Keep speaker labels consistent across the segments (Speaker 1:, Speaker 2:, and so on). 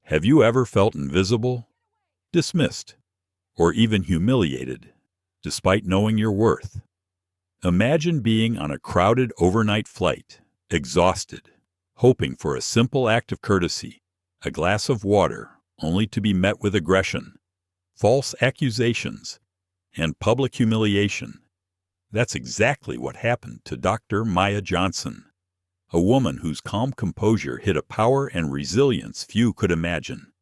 Speaker 1: Have you ever felt invisible, dismissed, or even humiliated, despite knowing your worth? Imagine being on a crowded overnight flight, exhausted, hoping for a simple act of courtesy, a glass of water, only to be met with aggression, false accusations, and public humiliation. That's exactly what happened to Dr. Maya Johnson, a woman whose calm composure hid a power and resilience few could imagine.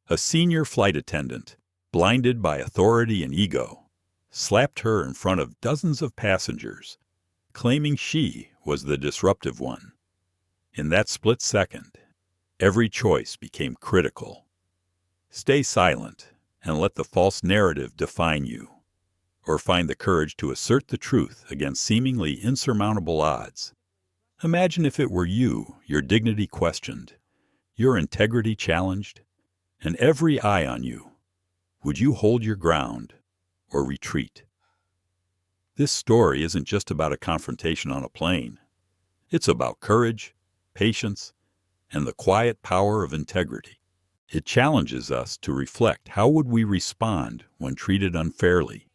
Speaker 1: A senior flight attendant, blinded by authority and ego, slapped her in front of dozens of passengers, claiming she was the disruptive one. In that split second, every choice became critical. Stay silent and let the false narrative define you, or find the courage to assert the truth against seemingly insurmountable odds. Imagine if it were you, your dignity questioned, your integrity challenged, and every eye on you. Would you hold your ground or retreat? This story isn't just about a confrontation on a plane. It's about courage, patience, and the quiet power of integrity. It challenges us to reflect: how would we respond when treated unfairly?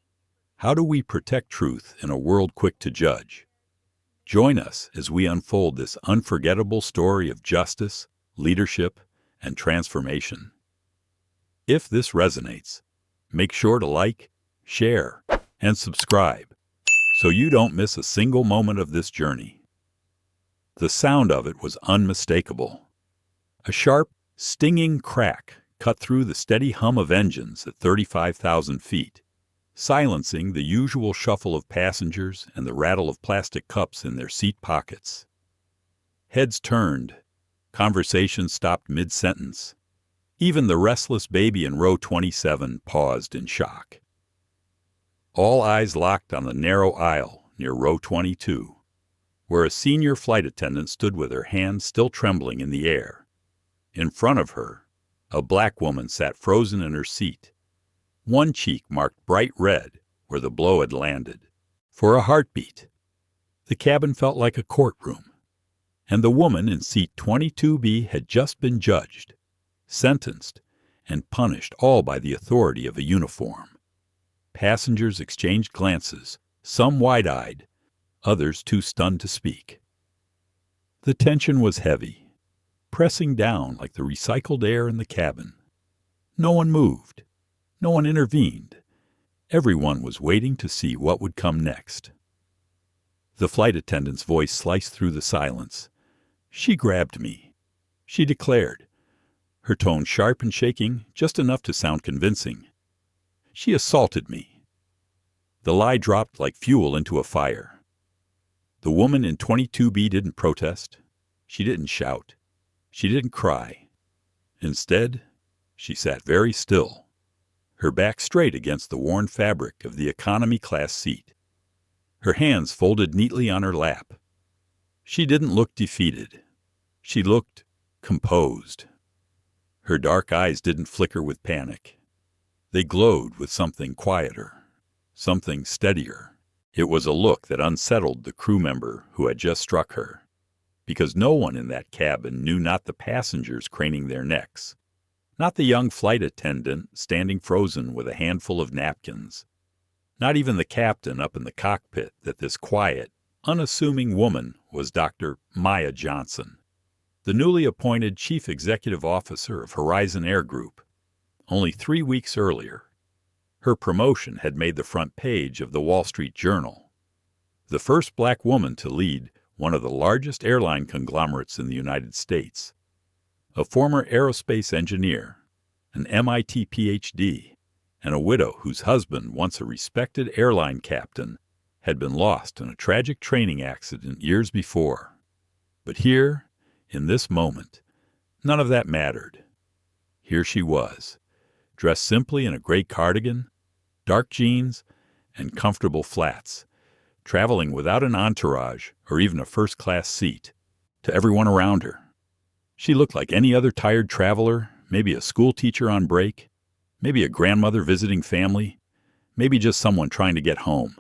Speaker 1: How do we protect truth in a world quick to judge? Join us as we unfold this unforgettable story of justice, leadership, and transformation. If this resonates, make sure to like, share, and subscribe so you don't miss a single moment of this journey. The sound of it was unmistakable. A sharp, stinging crack cut through the steady hum of engines at 35,000 feet, silencing the usual shuffle of passengers and the rattle of plastic cups in their seat pockets. Heads turned. Conversations stopped mid-sentence. Even the restless baby in row 27 paused in shock. All eyes locked on the narrow aisle near row 22, where a senior flight attendant stood with her hands still trembling in the air. In front of her, a black woman sat frozen in her seat, one cheek marked bright red where the blow had landed. For a heartbeat, the cabin felt like a courtroom, and the woman in seat 22B had just been judged, sentenced, and punished, all by the authority of a uniform. Passengers exchanged glances, some wide-eyed, others too stunned to speak. The tension was heavy, pressing down like the recycled air in the cabin. No one moved. No one intervened. Everyone was waiting to see what would come next. The flight attendant's voice sliced through the silence. "She grabbed me," she declared, her tone sharp and shaking, just enough to sound convincing. "She assaulted me." The lie dropped like fuel into a fire. The woman in 22B didn't protest. She didn't shout. She didn't cry. Instead, she sat very still, her back straight against the worn fabric of the economy class seat, her hands folded neatly on her lap. She didn't look defeated. She looked composed. Her dark eyes didn't flicker with panic. They glowed with something quieter, something steadier. It was a look that unsettled the crew member who had just struck her, because no one in that cabin knew, not the passengers craning their necks, not the young flight attendant standing frozen with a handful of napkins, not even the captain up in the cockpit, that this quiet, unassuming woman was Dr. Maya Johnson, the newly appointed Chief Executive Officer of Horizon Air Group. Only 3 weeks earlier, her promotion had made the front page of the Wall Street Journal. The first black woman to lead one of the largest airline conglomerates in the United States. A former aerospace engineer, an MIT PhD, and a widow whose husband, once a respected airline captain, had been lost in a tragic training accident years before. But here, in this moment, none of that mattered. Here she was, dressed simply in a gray cardigan, dark jeans, and comfortable flats, traveling without an entourage or even a first-class seat. To everyone around her, she looked like any other tired traveler, maybe a school teacher on break, maybe a grandmother visiting family, maybe just someone trying to get home.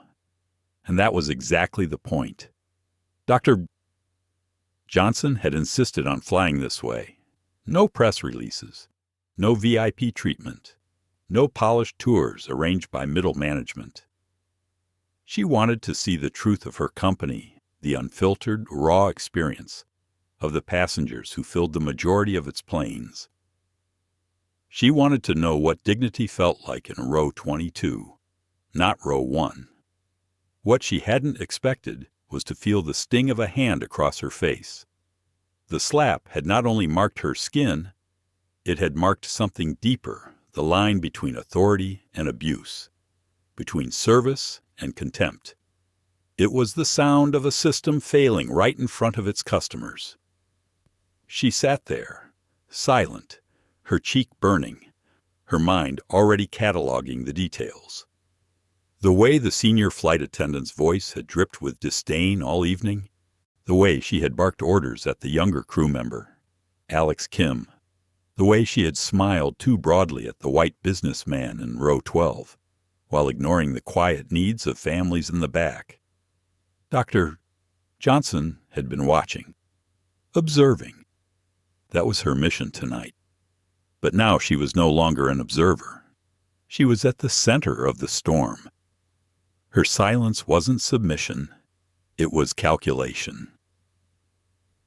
Speaker 1: And that was exactly the point. Dr. Johnson had insisted on flying this way. No press releases, no VIP treatment, no polished tours arranged by middle management. She wanted to see the truth of her company, the unfiltered, raw experience of the passengers who filled the majority of its planes. She wanted to know what dignity felt like in row 22, not row 1. What she hadn't expected was to feel the sting of a hand across her face. The slap had not only marked her skin, it had marked something deeper, the line between authority and abuse, between service and contempt. It was the sound of a system failing right in front of its customers. She sat there, silent, her cheek burning, her mind already cataloging the details. The way the senior flight attendant's voice had dripped with disdain all evening, the way she had barked orders at the younger crew member, Alex Kim, the way she had smiled too broadly at the white businessman in row 12, while ignoring the quiet needs of families in the back. Dr. Johnson had been watching, observing. That was her mission tonight. But now she was no longer an observer. She was at the center of the storm. Her silence wasn't submission, it was calculation.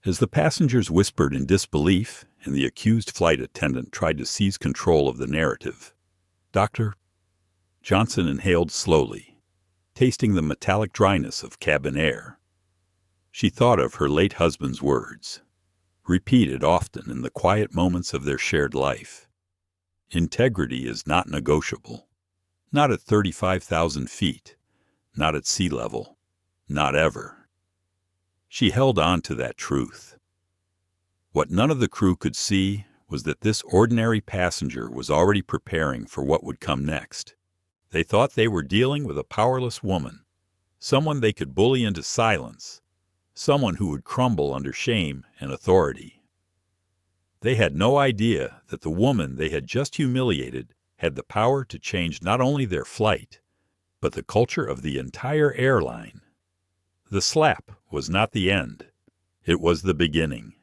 Speaker 1: As the passengers whispered in disbelief and the accused flight attendant tried to seize control of the narrative, Dr. Johnson inhaled slowly, tasting the metallic dryness of cabin air. She thought of her late husband's words, repeated often in the quiet moments of their shared life. Integrity is not negotiable, not at 35,000 feet, not at sea level, not ever. She held on to that truth. What none of the crew could see was that this ordinary passenger was already preparing for what would come next. They thought they were dealing with a powerless woman, someone they could bully into silence, someone who would crumble under shame and authority. They had no idea that the woman they had just humiliated had the power to change not only their flight, but the culture of the entire airline. The slap was not the end. It was the beginning.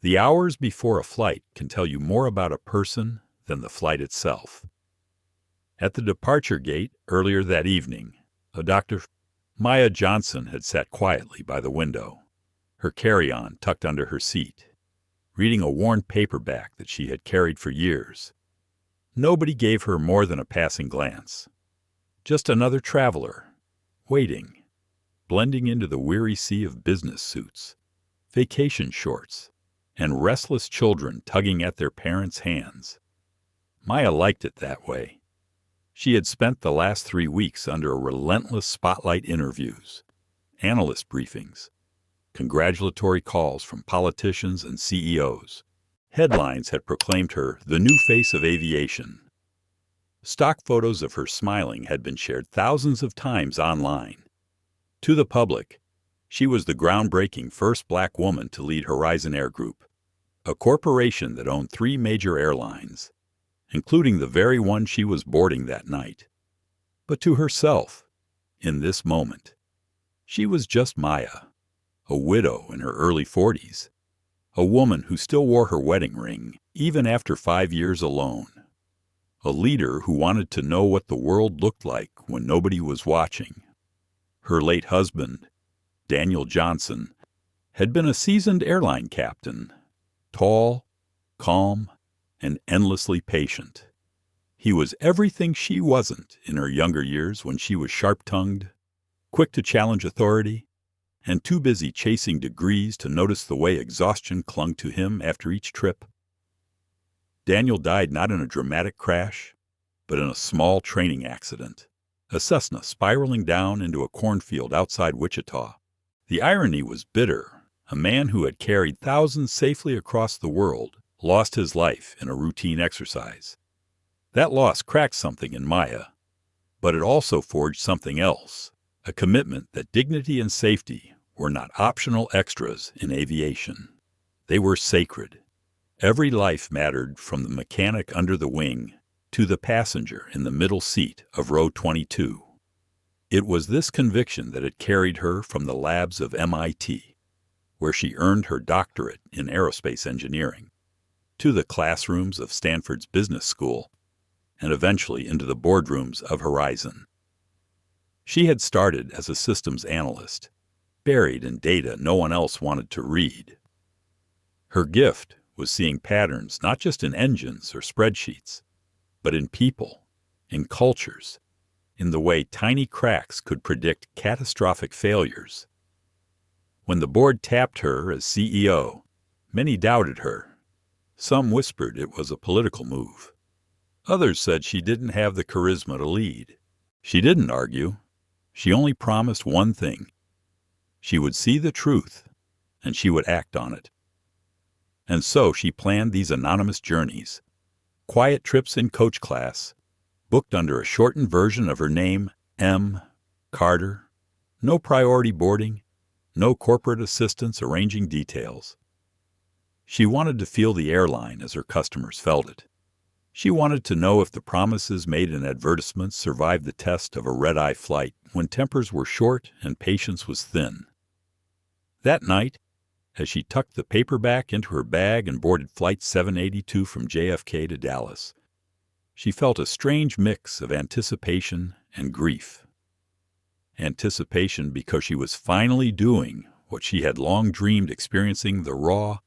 Speaker 1: The hours before a flight can tell you more about a person than the flight itself. At the departure gate earlier that evening, a Dr. Maya Johnson had sat quietly by the window, her carry-on tucked under her seat, reading a worn paperback that she had carried for years. Nobody gave her more than a passing glance. Just another traveler, waiting, blending into the weary sea of business suits, vacation shorts, and restless children tugging at their parents' hands. Maya liked it that way. She had spent the last 3 weeks under relentless spotlight interviews, analyst briefings, congratulatory calls from politicians and CEOs. Headlines had proclaimed her the new face of aviation. Stock photos of her smiling had been shared thousands of times online. To the public, she was the groundbreaking first black woman to lead Horizon Air Group, a corporation that owned 3 major airlines, including the very one she was boarding that night. But to herself, in this moment, she was just Maya, a widow in her early 40s, a woman who still wore her wedding ring even after 5 years alone, a leader who wanted to know what the world looked like when nobody was watching. Her late husband, Daniel Johnson, had been a seasoned airline captain, tall, calm, and endlessly patient. He was everything she wasn't in her younger years when she was sharp-tongued, quick to challenge authority, and too busy chasing degrees to notice the way exhaustion clung to him after each trip. Daniel died not in a dramatic crash, but in a small training accident, a Cessna spiraling down into a cornfield outside Wichita. The irony was bitter. A man who had carried thousands safely across the world lost his life in a routine exercise. That loss cracked something in Maya, but it also forged something else, a commitment that dignity and safety were not optional extras in aviation. They were sacred. Every life mattered, from the mechanic under the wing to the passenger in the middle seat of row 22. It was this conviction that had carried her from the labs of MIT, where she earned her doctorate in aerospace engineering, to the classrooms of Stanford's business school, and eventually into the boardrooms of Horizon. She had started as a systems analyst, buried in data no one else wanted to read. Her gift was seeing patterns not just in engines or spreadsheets, but in people, in cultures, in the way tiny cracks could predict catastrophic failures. When the board tapped her as CEO, many doubted her. Some whispered it was a political move. Others said she didn't have the charisma to lead. She didn't argue. She only promised one thing. She would see the truth, and she would act on it. And so she planned these anonymous journeys, quiet trips in coach class, booked under a shortened version of her name, M. Carter, no priority boarding, no corporate assistants arranging details. She wanted to feel the airline as her customers felt it. She wanted to know if the promises made in advertisements survived the test of a red-eye flight when tempers were short and patience was thin. That night, as she tucked the paperback into her bag and boarded Flight 782 from JFK to Dallas, she felt a strange mix of anticipation and grief. Anticipation because she was finally doing what she had long dreamed, experiencing the raw,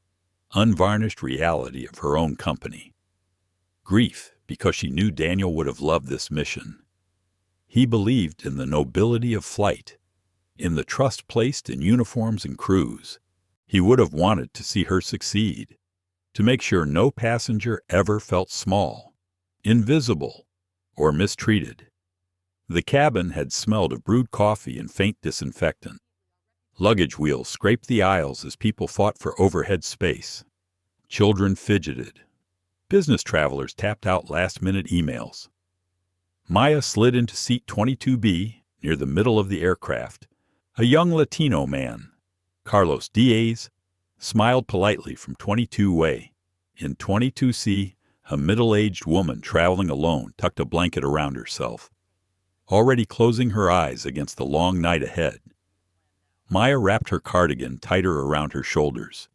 Speaker 1: unvarnished reality of her own company. Grief because she knew Daniel would have loved this mission. He believed in the nobility of flight, in the trust placed in uniforms and crews. He would have wanted to see her succeed, to make sure no passenger ever felt small, invisible, or mistreated. The cabin had smelled of brewed coffee and faint disinfectant. Luggage wheels scraped the aisles as people fought for overhead space. Children fidgeted. Business travelers tapped out last-minute emails. Maya slid into seat 22B, near the middle of the aircraft. A young Latino man, Carlos Diaz, smiled politely from 22-way. In 22C, a middle-aged woman traveling alone tucked a blanket around herself, already closing her eyes against the long night ahead. Maya wrapped her cardigan tighter around her shoulders.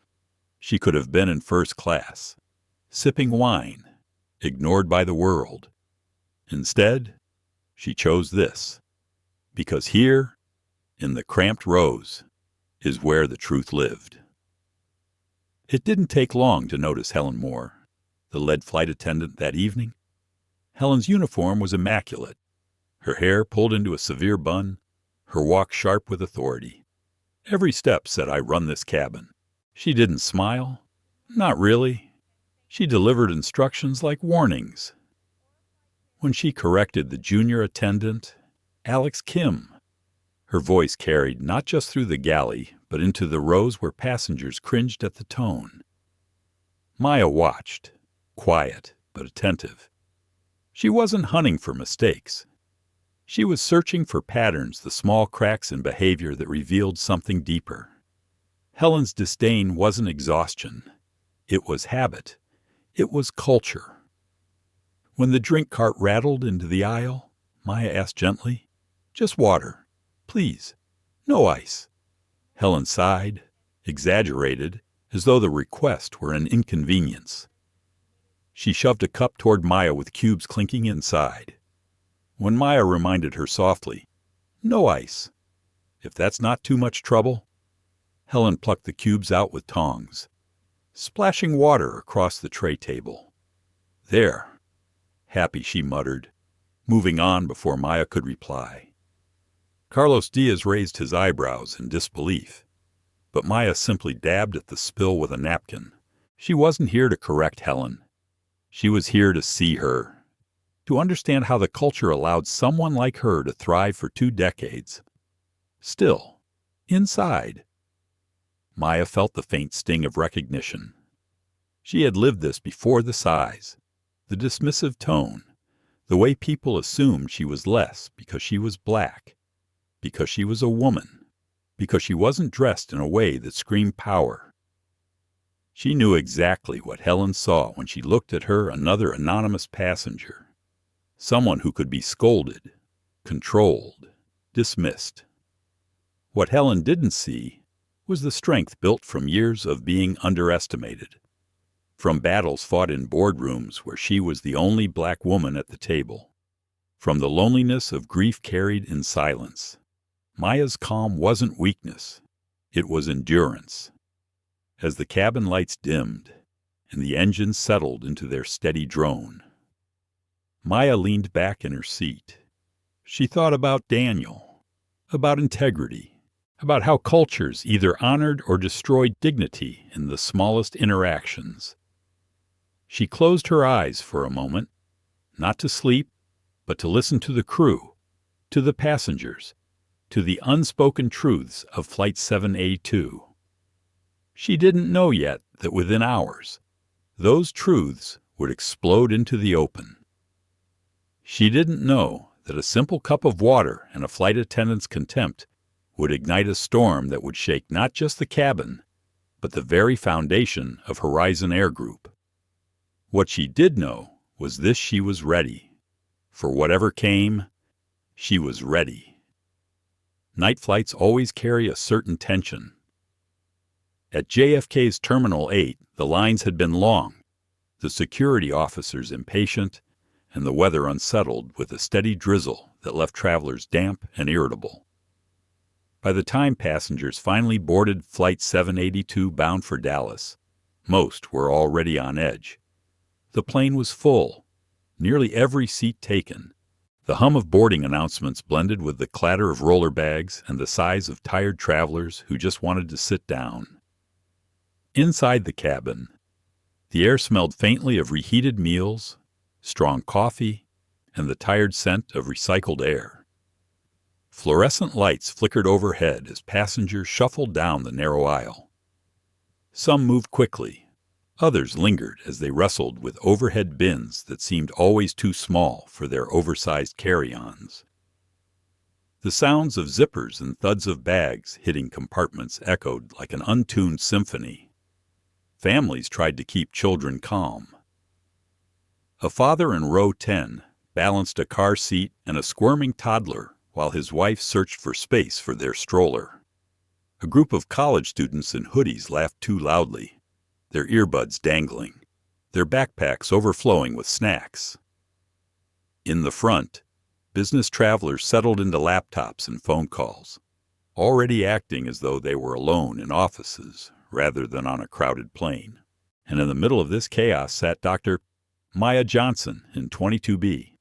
Speaker 1: She could have been in first class, sipping wine, ignored by the world. Instead, she chose this, because here, in the cramped rows, is where the truth lived. It didn't take long to notice Helen Moore, the lead flight attendant that evening. Helen's uniform was immaculate, her hair pulled into a severe bun, her walk sharp with authority. Every step said, "I run this cabin." She didn't smile. Not really. She delivered instructions like warnings. When she corrected the junior attendant, Alex Kim, her voice carried not just through the galley, but into the rows where passengers cringed at the tone. Maya watched, quiet but attentive. She wasn't hunting for mistakes. She was searching for patterns, the small cracks in behavior that revealed something deeper. Helen's disdain wasn't exhaustion. It was habit. It was culture. When the drink cart rattled into the aisle, Maya asked gently, "Just water, please. No ice." Helen sighed, exaggerated, as though the request were an inconvenience. She shoved a cup toward Maya with cubes clinking inside. When Maya reminded her softly, "No ice," if that's not too much trouble, Helen plucked the cubes out with tongs, splashing water across the tray table. "There." Happy, she muttered, moving on before Maya could reply. Carlos Diaz raised his eyebrows in disbelief, but Maya simply dabbed at the spill with a napkin. She wasn't here to correct Helen. She was here to see her, to understand how the culture allowed someone like her to thrive for 2 decades. Still, inside, Maya felt the faint sting of recognition. She had lived this before: the size, the dismissive tone, the way people assumed she was less because she was black, because she was a woman, because she wasn't dressed in a way that screamed power. She knew exactly what Helen saw when she looked at her, another anonymous passenger, someone who could be scolded, controlled, dismissed. What Helen didn't see was the strength built from years of being underestimated. From battles fought in boardrooms where she was the only black woman at the table. From the loneliness of grief carried in silence. Maya's calm wasn't weakness. It was endurance. As the cabin lights dimmed and the engines settled into their steady drone, Maya leaned back in her seat. She thought about Daniel, about integrity, about how cultures either honored or destroyed dignity in the smallest interactions. She closed her eyes for a moment, not to sleep, but to listen to the crew, to the passengers, to the unspoken truths of Flight 782. She didn't know yet that within hours, those truths would explode into the open. She didn't know that a simple cup of water and a flight attendant's contempt would ignite a storm that would shake not just the cabin, but the very foundation of Horizon Air Group. What she did know was this: she was ready. For whatever came, she was ready. Night flights always carry a certain tension. At JFK's Terminal 8, the lines had been long, the security officers impatient, and the weather unsettled with a steady drizzle that left travelers damp and irritable. By the time passengers finally boarded Flight 782 bound for Dallas, most were already on edge. The plane was full, nearly every seat taken. The hum of boarding announcements blended with the clatter of roller bags and the sighs of tired travelers who just wanted to sit down. Inside the cabin, the air smelled faintly of reheated meals, strong coffee, and the tired scent of recycled air. Fluorescent lights flickered overhead as passengers shuffled down the narrow aisle. Some moved quickly. Others lingered as they wrestled with overhead bins that seemed always too small for their oversized carry-ons. The sounds of zippers and thuds of bags hitting compartments echoed like an untuned symphony. Families tried to keep children calm. A father in row 10 balanced a car seat and a squirming toddler while his wife searched for space for their stroller. A group of college students in hoodies laughed too loudly, their earbuds dangling, their backpacks overflowing with snacks. In the front, business travelers settled into laptops and phone calls, already acting as though they were alone in offices rather than on a crowded plane. And in the middle of this chaos sat Dr. Maya Johnson in 22B,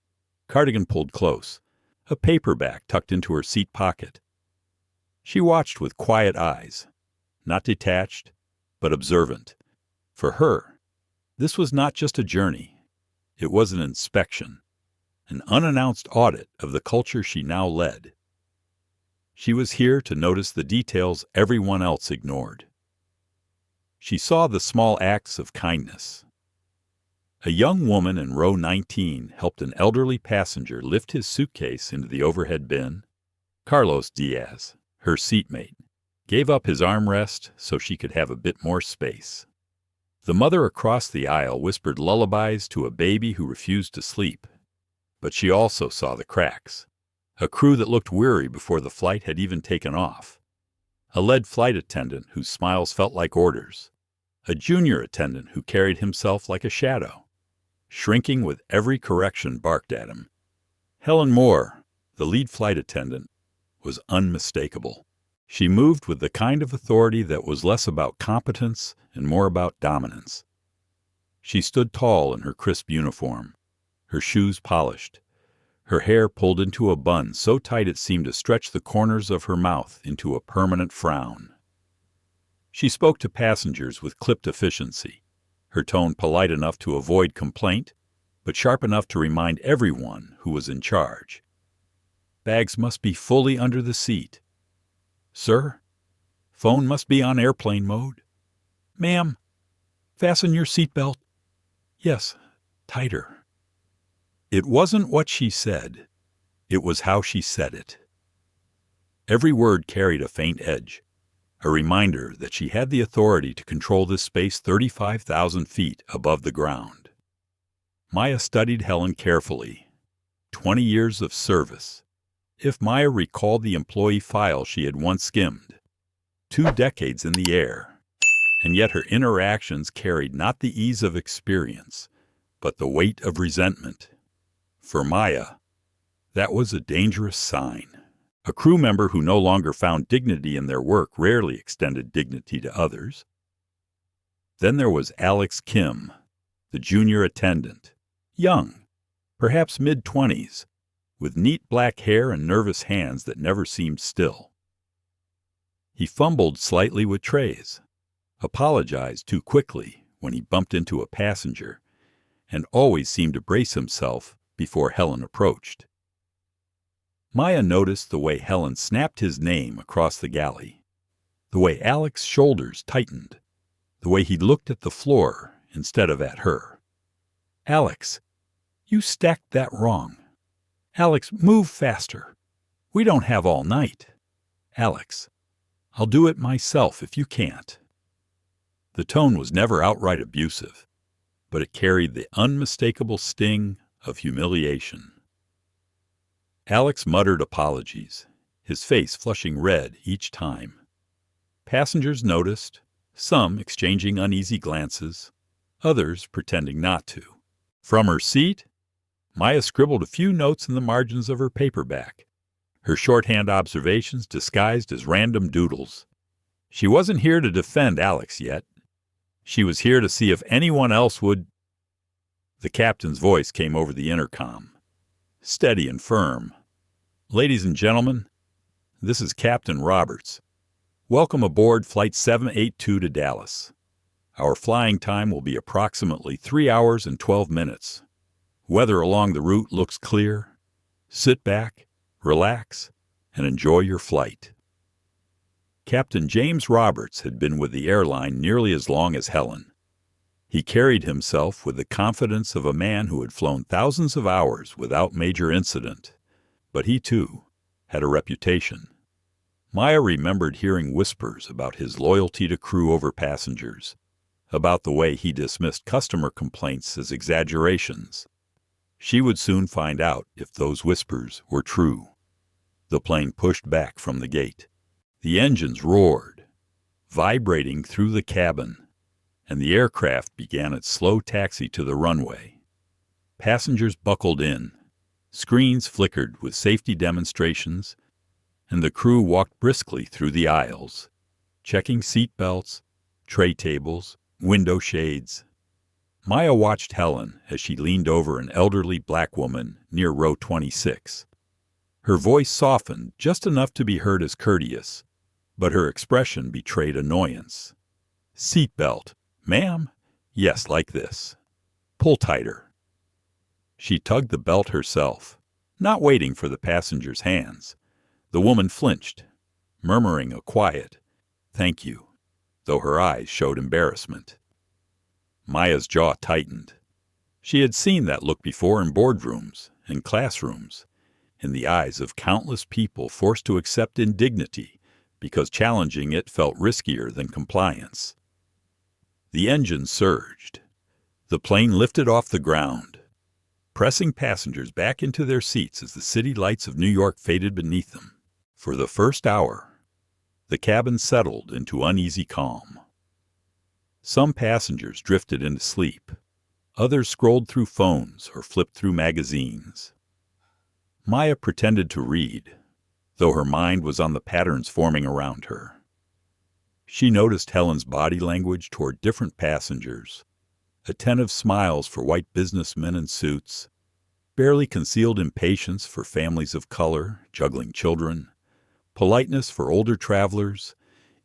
Speaker 1: cardigan pulled close, a paperback tucked into her seat pocket. She watched with quiet eyes, not detached, but observant. For her, this was not just a journey. It was an inspection, an unannounced audit of the culture she now led. She was here to notice the details everyone else ignored. She saw the small acts of kindness. A young woman in row 19 helped an elderly passenger lift his suitcase into the overhead bin. Carlos Diaz, her seatmate, gave up his armrest so she could have a bit more space. The mother across the aisle whispered lullabies to a baby who refused to sleep. But she also saw the cracks. A crew that looked weary before the flight had even taken off. A lead flight attendant whose smiles felt like orders. A junior attendant who carried himself like a shadow, shrinking with every correction barked at him. Helen Moore, the lead flight attendant, was unmistakable. She moved with the kind of authority that was less about competence and more about dominance. She stood tall in her crisp uniform, her shoes polished, her hair pulled into a bun so tight it seemed to stretch the corners of her mouth into a permanent frown. She spoke to passengers with clipped efficiency, her tone polite enough to avoid complaint, but sharp enough to remind everyone who was in charge. Bags must be fully under the seat. Sir, phone must be on airplane mode. Ma'am, fasten your seatbelt. Yes, tighter. It wasn't what she said. It was how she said it. Every word carried a faint edge, a reminder that she had the authority to control this space 35,000 feet above the ground. Maya studied Helen carefully. 20 years of service. If Maya recalled the employee file she had once skimmed, 2 decades in the air, and yet her interactions carried not the ease of experience, but the weight of resentment. For Maya, that was a dangerous sign. A crew member who no longer found dignity in their work rarely extended dignity to others. Then there was Alex Kim, the junior attendant, young, perhaps mid-20s, with neat black hair and nervous hands that never seemed still. He fumbled slightly with trays, apologized too quickly when he bumped into a passenger, and always seemed to brace himself before Helen approached. Maya noticed the way Helen snapped his name across the galley, the way Alex's shoulders tightened, the way he looked at the floor instead of at her. "Alex, you stacked that wrong. Alex, move faster. We don't have all night. Alex, I'll do it myself if you can't." The tone was never outright abusive, but it carried the unmistakable sting of humiliation. Alex muttered apologies, his face flushing red each time. Passengers noticed, some exchanging uneasy glances, others pretending not to. From her seat, Maya scribbled a few notes in the margins of her paperback, her shorthand observations disguised as random doodles. She wasn't here to defend Alex yet. She was here to see if anyone else would. The captain's voice came over the intercom, steady and firm. "Ladies and gentlemen, this is Captain Roberts. Welcome aboard Flight 782 to Dallas. Our flying time will be approximately 3 hours and 12 minutes. Weather along the route looks clear. Sit back, relax, and enjoy your flight." Captain James Roberts had been with the airline nearly as long as Helen. He carried himself with the confidence of a man who had flown thousands of hours without major incident. But he, too, had a reputation. Maya remembered hearing whispers about his loyalty to crew over passengers, about the way he dismissed customer complaints as exaggerations. She would soon find out if those whispers were true. The plane pushed back from the gate. The engines roared, vibrating through the cabin, and the aircraft began its slow taxi to the runway. Passengers buckled in, screens flickered with safety demonstrations, and the crew walked briskly through the aisles, checking seat belts, tray tables, window shades. Maya watched Helen as she leaned over an elderly black woman near row 26. Her voice softened just enough to be heard as courteous, but her expression betrayed annoyance. "Seat belt, ma'am? Yes, like this. Pull tighter." She tugged the belt herself, not waiting for the passenger's hands. The woman flinched, murmuring a quiet, "Thank you," though her eyes showed embarrassment. Maya's jaw tightened. She had seen that look before in boardrooms and classrooms, in the eyes of countless people forced to accept indignity because challenging it felt riskier than compliance. The engine surged. The plane lifted off the ground, pressing passengers back into their seats as the city lights of New York faded beneath them. For the first hour, the cabin settled into uneasy calm. Some passengers drifted into sleep. Others scrolled through phones or flipped through magazines. Maya pretended to read, though her mind was on the patterns forming around her. She noticed Helen's body language toward different passengers, attentive smiles for white businessmen in suits, barely concealed impatience for families of color juggling children, politeness for older travelers,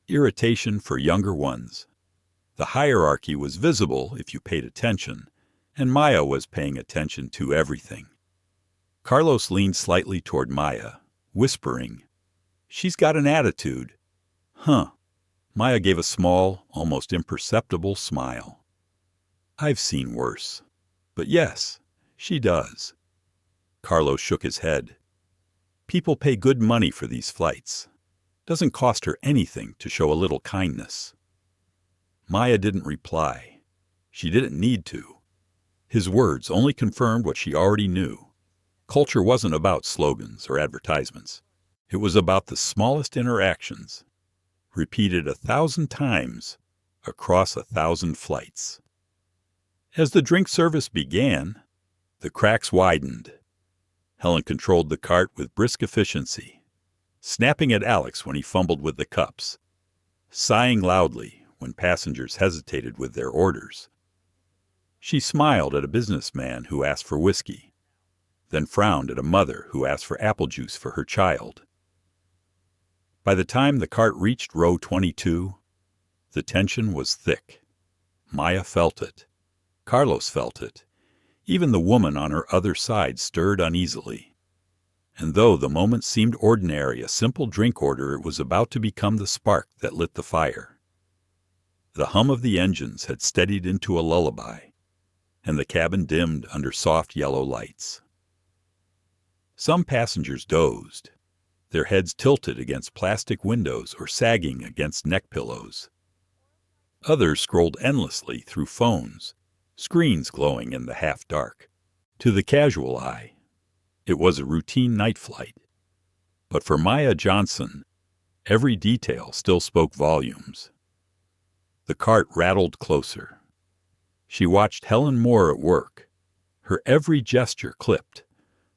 Speaker 1: irritation for younger ones. The hierarchy was visible if you paid attention, and Maya was paying attention to everything. Carlos leaned slightly toward Maya, whispering, "She's got an attitude." "Huh." Maya gave a small, almost imperceptible smile. "I've seen worse. But yes, she does." Carlos shook his head. "People pay good money for these flights. Doesn't cost her anything to show a little kindness." Maya didn't reply. She didn't need to. His words only confirmed what she already knew. Culture wasn't about slogans or advertisements. It was about the smallest interactions, repeated 1,000 times, across 1,000 flights. As the drink service began, the cracks widened. Helen controlled the cart with brisk efficiency, snapping at Alex when he fumbled with the cups, sighing loudly when passengers hesitated with their orders. She smiled at a businessman who asked for whiskey, then frowned at a mother who asked for apple juice for her child. By the time the cart reached row 22, the tension was thick. Maya felt it. Carlos felt it. Even the woman on her other side stirred uneasily. And though the moment seemed ordinary, a simple drink order, it was about to become the spark that lit the fire. The hum of the engines had steadied into a lullaby, and the cabin dimmed under soft yellow lights. Some passengers dozed, their heads tilted against plastic windows or sagging against neck pillows. Others scrolled endlessly through phones, screens glowing in the half-dark. To the casual eye, it was a routine night flight. But for Maya Johnson, every detail still spoke volumes. The cart rattled closer. She watched Helen Moore at work, her every gesture clipped,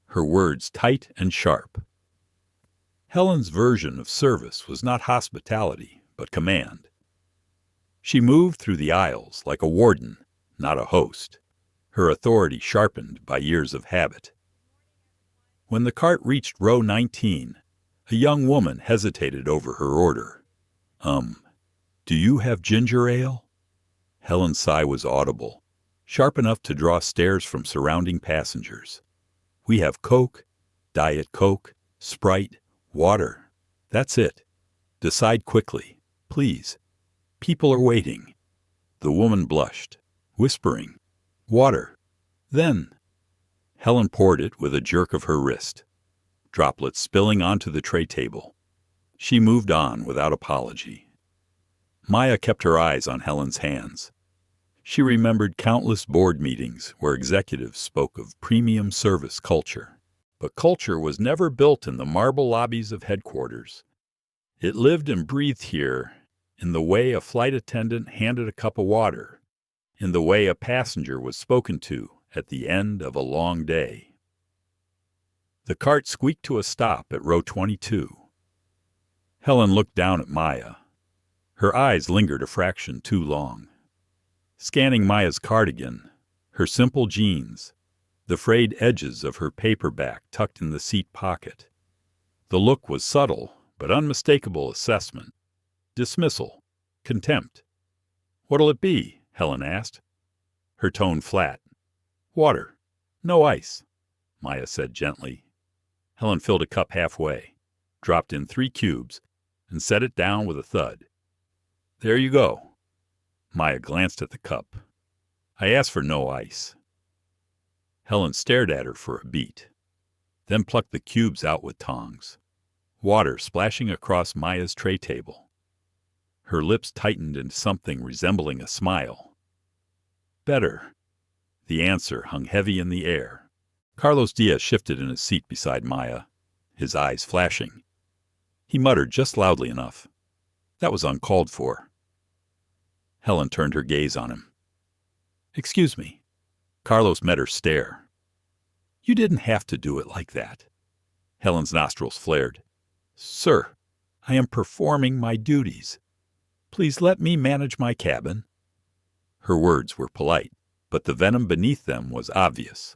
Speaker 1: her words tight and sharp. Helen's version of service was not hospitality, but command. She moved through the aisles like a warden, not a host, her authority sharpened by years of habit. When the cart reached row 19, a young woman hesitated over her order. Do you have ginger ale?" Helen's sigh was audible, sharp enough to draw stares from surrounding passengers. "We have Coke, Diet Coke, Sprite, water. That's it. Decide quickly, please. People are waiting." The woman blushed, whispering, "Water." Then Helen poured it with a jerk of her wrist, droplets spilling onto the tray table. She moved on without apology. Maya kept her eyes on Helen's hands. She remembered countless board meetings where executives spoke of premium service culture. But culture was never built in the marble lobbies of headquarters. It lived and breathed here in the way a flight attendant handed a cup of water, in the way a passenger was spoken to at the end of a long day. The cart squeaked to a stop at row 22. Helen looked down at Maya. Her eyes lingered a fraction too long. Scanning Maya's cardigan, her simple jeans, the frayed edges of her paperback tucked in the seat pocket. The look was subtle but unmistakable assessment, dismissal, contempt. "What'll it be?" Helen asked, her tone flat. "Water. No ice," Maya said gently. Helen filled a cup halfway, dropped in 3 cubes, and set it down with a thud. "There you go." Maya glanced at the cup. "I asked for no ice." Helen stared at her for a beat, then plucked the cubes out with tongs, water splashing across Maya's tray table. Her lips tightened into something resembling a smile. "Better." The answer hung heavy in the air. Carlos Diaz shifted in his seat beside Maya, his eyes flashing. He muttered just loudly enough, "That was uncalled for." Helen turned her gaze on him. "Excuse me." Carlos met her stare. "You didn't have to do it like that." Helen's nostrils flared. "Sir, I am performing my duties. Please let me manage my cabin." Her words were polite, but the venom beneath them was obvious.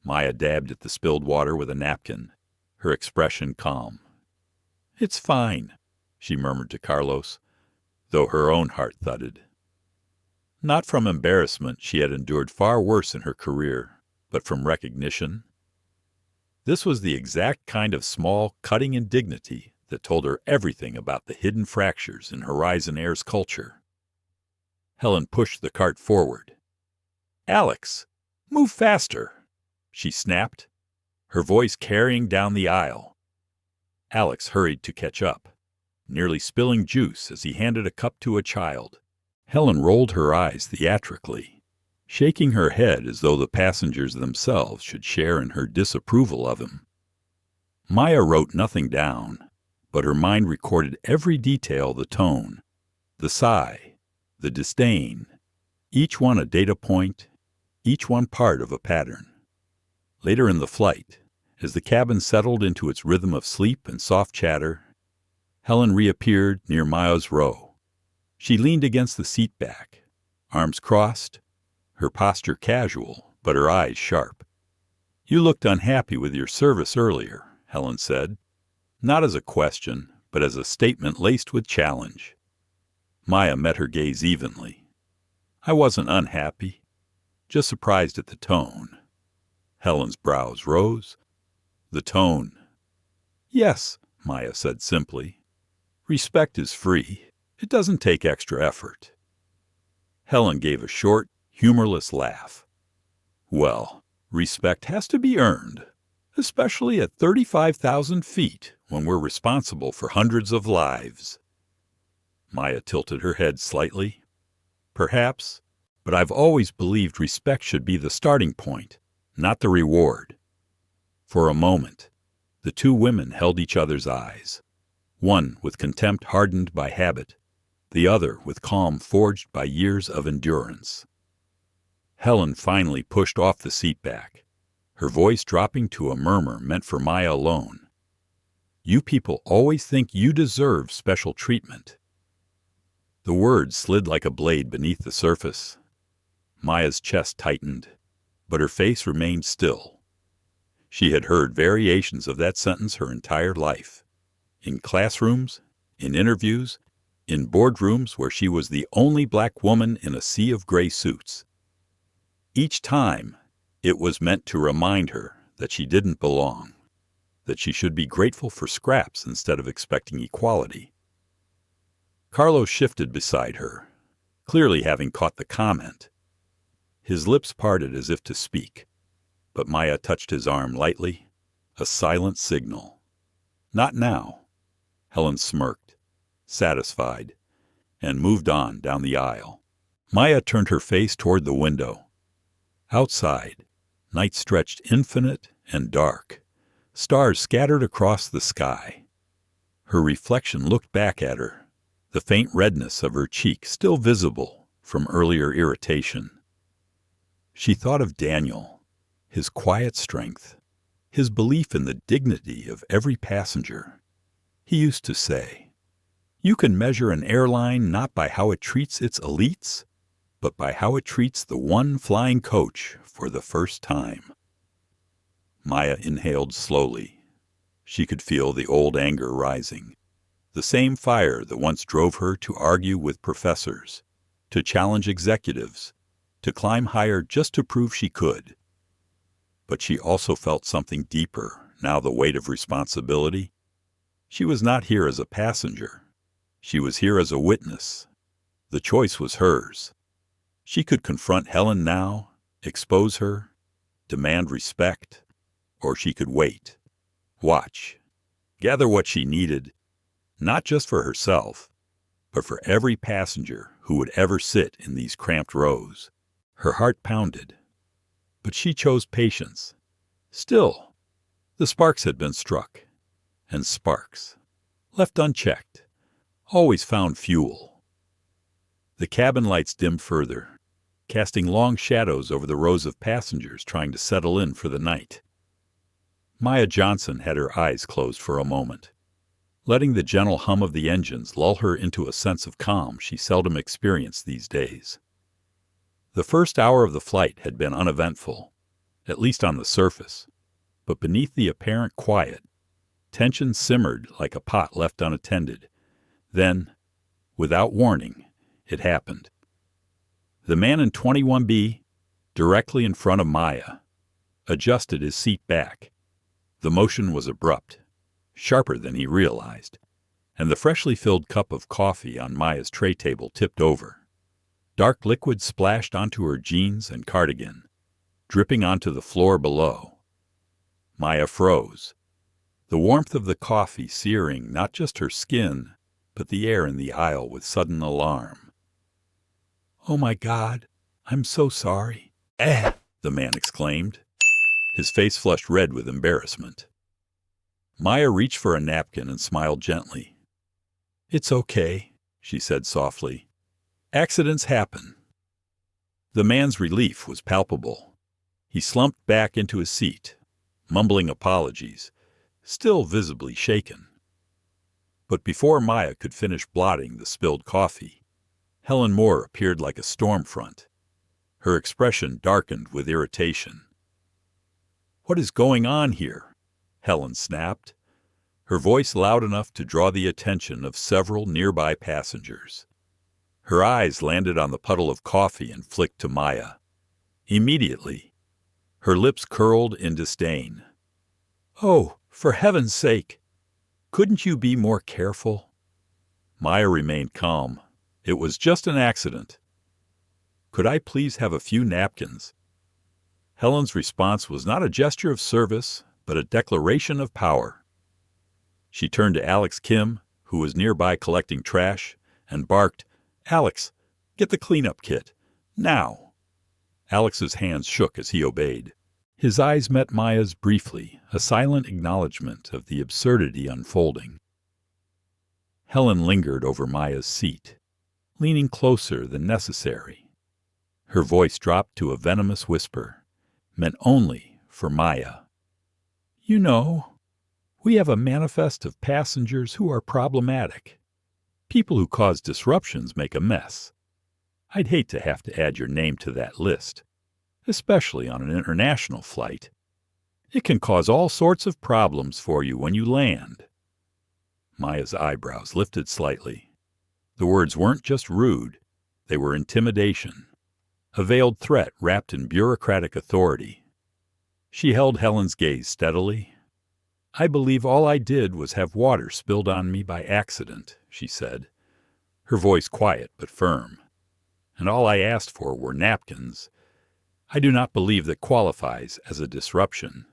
Speaker 1: Maya dabbed at the spilled water with a napkin, her expression calm. "It's fine," she murmured to Carlos, though her own heart thudded. Not from embarrassment, she had endured far worse in her career, but from recognition. This was the exact kind of small, cutting indignity that told her everything about the hidden fractures in Horizon Air's culture. Helen pushed the cart forward. "Alex, move faster," she snapped, her voice carrying down the aisle. Alex hurried to catch up, nearly spilling juice as he handed a cup to a child. Helen rolled her eyes theatrically, shaking her head as though the passengers themselves should share in her disapproval of him. Maya wrote nothing down, but her mind recorded every detail, the tone, the sigh, the disdain, each one a data point, each one part of a pattern. Later in the flight, as the cabin settled into its rhythm of sleep and soft chatter, Helen reappeared near Maya's row. She leaned against the seat back, arms crossed, her posture casual, but her eyes sharp. "You looked unhappy with your service earlier," Helen said, not as a question, but as a statement laced with challenge. Maya met her gaze evenly. "I wasn't unhappy, just surprised at the tone." Helen's brows rose. "The tone." "Yes," Maya said simply. "Respect is free. It doesn't take extra effort." Helen gave a short, humorless laugh. "Well, respect has to be earned, especially at 35,000 feet when we're responsible for hundreds of lives." Maya tilted her head slightly. "Perhaps, but I've always believed respect should be the starting point, not the reward." For a moment, the two women held each other's eyes, one with contempt hardened by habit, the other with calm forged by years of endurance. Helen finally pushed off the seat back, her voice dropping to a murmur meant for Maya alone. "You people always think you deserve special treatment." The words slid like a blade beneath the surface. Maya's chest tightened, but her face remained still. She had heard variations of that sentence her entire life. In classrooms, in interviews, in boardrooms where she was the only black woman in a sea of gray suits. Each time, it was meant to remind her that she didn't belong, that she should be grateful for scraps instead of expecting equality. Carlos shifted beside her, clearly having caught the comment. His lips parted as if to speak, but Maya touched his arm lightly, a silent signal. "Not now." Helen smirked, satisfied, and moved on down the aisle. Maya turned her face toward the window. Outside, night stretched infinite and dark, stars scattered across the sky. Her reflection looked back at her, the faint redness of her cheek still visible from earlier irritation. She thought of Daniel, his quiet strength, his belief in the dignity of every passenger. He used to say, "You can measure an airline not by how it treats its elites, but by how it treats the one flying coach for the first time." Maya inhaled slowly. She could feel the old anger rising, the same fire that once drove her to argue with professors, to challenge executives, to climb higher just to prove she could. But she also felt something deeper, now the weight of responsibility. She was not here as a passenger. She was here as a witness. The choice was hers. She could confront Helen now, expose her, demand respect, or she could wait, watch, gather what she needed, not just for herself, but for every passenger who would ever sit in these cramped rows. Her heart pounded, but she chose patience. Still, the sparks had been struck, and sparks, left unchecked, always found fuel. The cabin lights dimmed further, casting long shadows over the rows of passengers trying to settle in for the night. Maya Johnson had her eyes closed for a moment, letting the gentle hum of the engines lull her into a sense of calm she seldom experienced these days. The first hour of the flight had been uneventful, at least on the surface, but beneath the apparent quiet, tension simmered like a pot left unattended. Then, without warning, it happened. The man in 21B, directly in front of Maya, adjusted his seat back. The motion was abrupt, sharper than he realized, and the freshly filled cup of coffee on Maya's tray table tipped over. Dark liquid splashed onto her jeans and cardigan, dripping onto the floor below. Maya froze, the warmth of the coffee searing not just her skin, but the air in the aisle with sudden alarm. "Oh my God, I'm so sorry." The man exclaimed, his face flushed red with embarrassment. Maya reached for a napkin and smiled gently. "It's okay," she said softly. Accidents happen. The man's relief was palpable. He slumped back into his seat, mumbling apologies, still visibly shaken. But before Maya could finish blotting the spilled coffee, Helen Moore appeared like a storm front. Her expression darkened with irritation. "What is going on here?" Helen snapped, her voice loud enough to draw the attention of several nearby passengers. Her eyes landed on the puddle of coffee and flicked to Maya. Immediately, her lips curled in disdain. "Oh, for heaven's sake! Couldn't you be more careful?" Maya remained calm. "It was just an accident. Could I please have a few napkins?" Helen's response was not a gesture of service, but a declaration of power. She turned to Alex Kim, who was nearby collecting trash, and barked, "Alex, get the cleanup kit. Now!" Alex's hands shook as he obeyed. His eyes met Maya's briefly, a silent acknowledgement of the absurdity unfolding. Helen lingered over Maya's seat, leaning closer than necessary. Her voice dropped to a venomous whisper, meant only for Maya. "You know, we have a manifest of passengers who are problematic. People who cause disruptions make a mess. I'd hate to have to add your name to that list, especially on an international flight. It can cause all sorts of problems for you when you land." Maya's eyebrows lifted slightly. The words weren't just rude, they were intimidation, a veiled threat wrapped in bureaucratic authority. She held Helen's gaze steadily. "I believe all I did was have water spilled on me by accident," she said, her voice quiet but firm. "And all I asked for were napkins. I do not believe that qualifies as a disruption."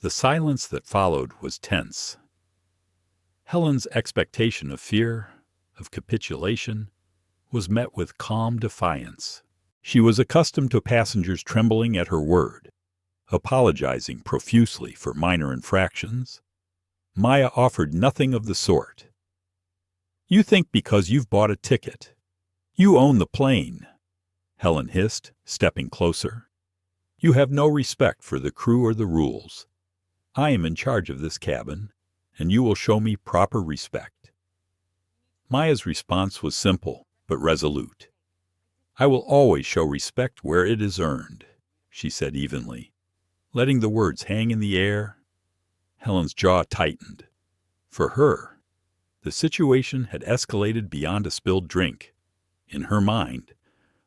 Speaker 1: The silence that followed was tense. Helen's expectation of fear, of capitulation, was met with calm defiance. She was accustomed to passengers trembling at her word, apologizing profusely for minor infractions. Maya offered nothing of the sort. "You think because you've bought a ticket, you own the plane," Helen hissed, stepping closer. "You have no respect for the crew or the rules. I am in charge of this cabin, and you will show me proper respect." Maya's response was simple but resolute. "I will always show respect where it is earned," she said evenly, letting the words hang in the air. Helen's jaw tightened. For her, the situation had escalated beyond a spilled drink. In her mind,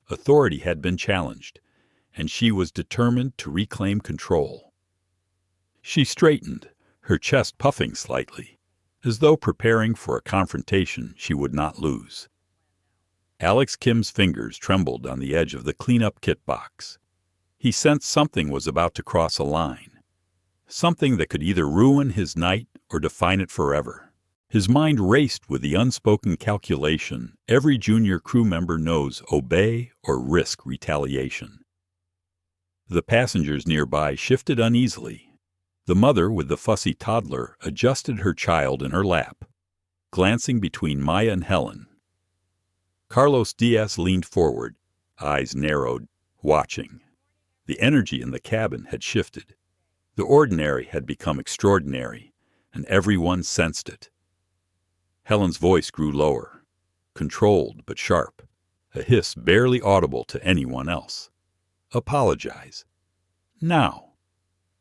Speaker 1: authority had been challenged, and she was determined to reclaim control. She straightened, her chest puffing slightly, as though preparing for a confrontation she would not lose. Alex Kim's fingers trembled on the edge of the cleanup kit box. He sensed something was about to cross a line, something that could either ruin his night or define it forever. His mind raced with the unspoken calculation every junior crew member knows: obey or risk retaliation. The passengers nearby shifted uneasily. The mother with the fussy toddler adjusted her child in her lap, glancing between Maya and Helen. Carlos Diaz leaned forward, eyes narrowed, watching. The energy in the cabin had shifted. The ordinary had become extraordinary, and everyone sensed it. Helen's voice grew lower, controlled but sharp, a hiss barely audible to anyone else. "Apologize. Now.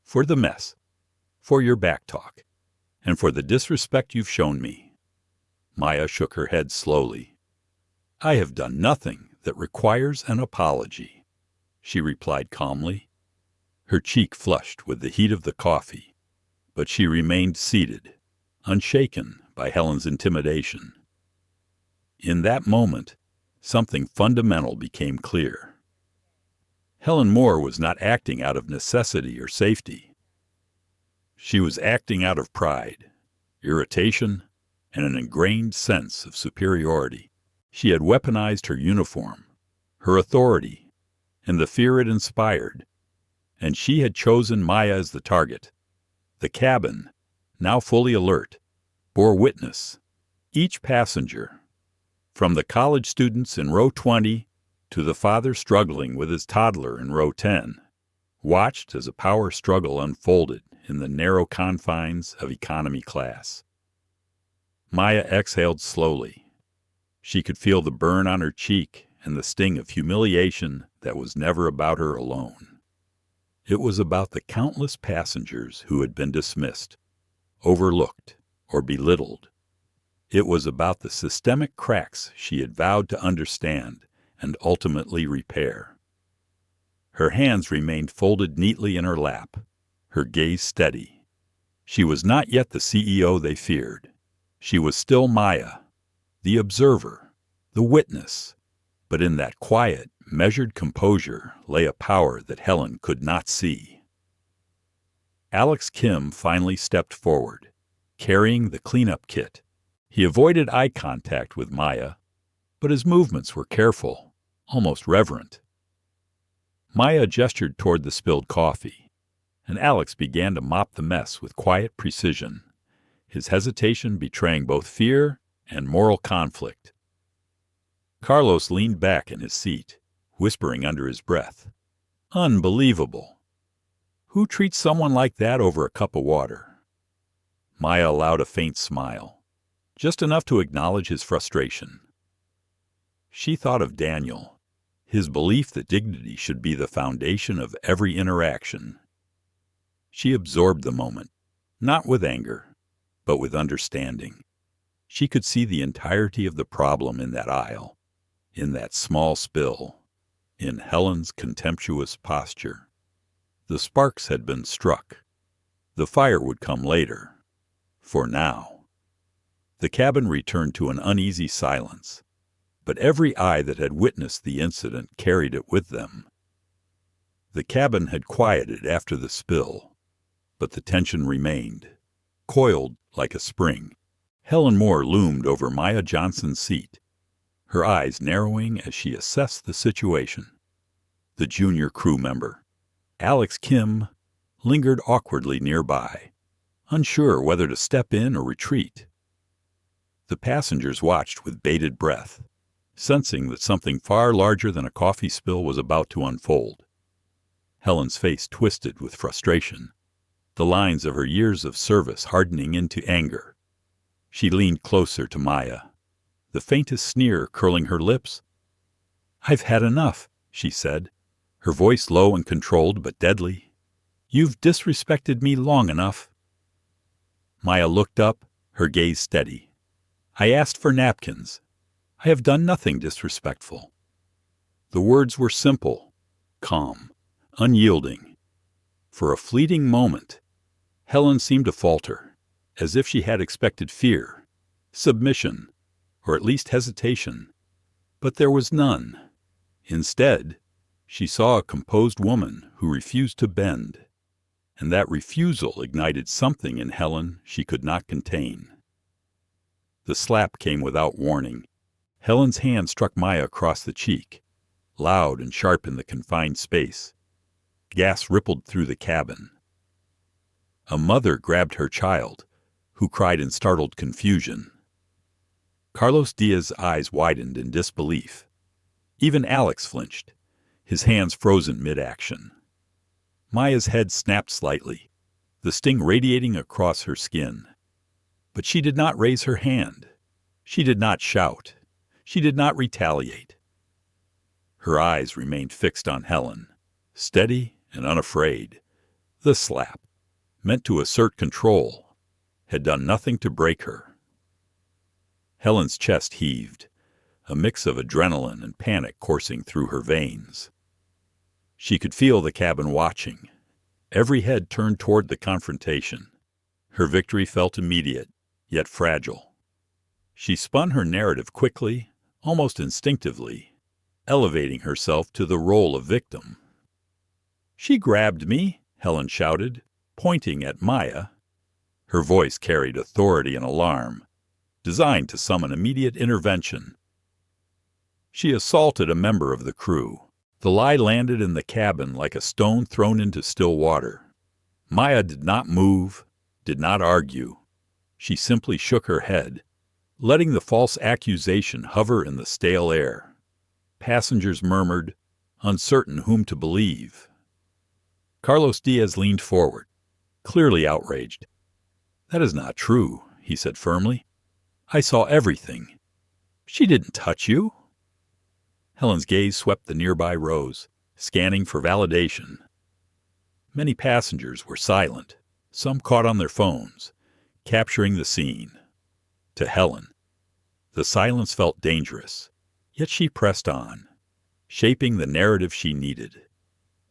Speaker 1: For the mess. For your backtalk. And for the disrespect you've shown me." Maya shook her head slowly. "I have done nothing that requires an apology," she replied calmly. Her cheek flushed with the heat of the coffee, but she remained seated, unshaken by Helen's intimidation. In that moment, something fundamental became clear. Helen Moore was not acting out of necessity or safety. She was acting out of pride, irritation, and an ingrained sense of superiority. She had weaponized her uniform, her authority, and the fear it inspired, and she had chosen Maya as the target. The cabin, now fully alert, bore witness. Each passenger From the college students in row 20 to the father struggling with his toddler in row 10, watched as a power struggle unfolded in the narrow confines of economy class. Maya exhaled slowly. She could feel the burn on her cheek and the sting of humiliation that was never about her alone. It was about the countless passengers who had been dismissed, overlooked, or belittled. It was about the systemic cracks she had vowed to understand and ultimately repair. Her hands remained folded neatly in her lap, her gaze steady. She was not yet the CEO they feared. She was still Maya, the observer, the witness, but in that quiet, measured composure lay a power that Helen could not see. Alex Kim finally stepped forward, carrying the cleanup kit. He avoided eye contact with Maya, but his movements were careful, almost reverent. Maya gestured toward the spilled coffee, and Alex began to mop the mess with quiet precision, his hesitation betraying both fear and moral conflict. Carlos leaned back in his seat, whispering under his breath, "Unbelievable! Who treats someone like that over a cup of water?" Maya allowed a faint smile, just enough to acknowledge his frustration. She thought of Daniel, his belief that dignity should be the foundation of every interaction. She absorbed the moment, not with anger, but with understanding. She could see the entirety of the problem in that aisle, in that small spill, in Helen's contemptuous posture. The sparks had been struck. The fire would come later. For now. The cabin returned to an uneasy silence, but every eye that had witnessed the incident carried it with them. The cabin had quieted after the spill, but the tension remained, coiled like a spring. Helen Moore loomed over Maya Johnson's seat, her eyes narrowing as she assessed the situation. The junior crew member, Alex Kim, lingered awkwardly nearby, unsure whether to step in or retreat. The passengers watched with bated breath, sensing that something far larger than a coffee spill was about to unfold. Helen's face twisted with frustration, the lines of her years of service hardening into anger. She leaned closer to Maya, the faintest sneer curling her lips. "I've had enough," she said, her voice low and controlled but deadly. "You've disrespected me long enough." Maya looked up, her gaze steady. "I asked for napkins. I have done nothing disrespectful." The words were simple, calm, unyielding. For a fleeting moment, Helen seemed to falter, as if she had expected fear, submission, or at least hesitation. But there was none. Instead, she saw a composed woman who refused to bend, and that refusal ignited something in Helen she could not contain. The slap came without warning. Helen's hand struck Maya across the cheek, loud and sharp in the confined space. Gas rippled through the cabin. A mother grabbed her child, who cried in startled confusion. Carlos Diaz's eyes widened in disbelief. Even Alex flinched, his hands frozen mid-action. Maya's head snapped slightly, the sting radiating across her skin. But she did not raise her hand. She did not shout. She did not retaliate. Her eyes remained fixed on Helen, steady and unafraid. The slap, meant to assert control, had done nothing to break her. Helen's chest heaved, a mix of adrenaline and panic coursing through her veins. She could feel the cabin watching, every head turned toward the confrontation. Her victory felt immediate, yet fragile. She spun her narrative quickly, almost instinctively, elevating herself to the role of victim. "She grabbed me," Helen shouted, pointing at Maya. Her voice carried authority and alarm, designed to summon immediate intervention. "She assaulted a member of the crew." The lie landed in the cabin like a stone thrown into still water. Maya did not move, did not argue. She simply shook her head, letting the false accusation hover in the stale air. Passengers murmured, uncertain whom to believe. Carlos Diaz leaned forward, clearly outraged. "That is not true," he said firmly. "I saw everything. She didn't touch you." Helen's gaze swept the nearby rows, scanning for validation. Many passengers were silent, some caught on their phones, capturing the scene. To Helen, the silence felt dangerous, yet she pressed on, shaping the narrative she needed.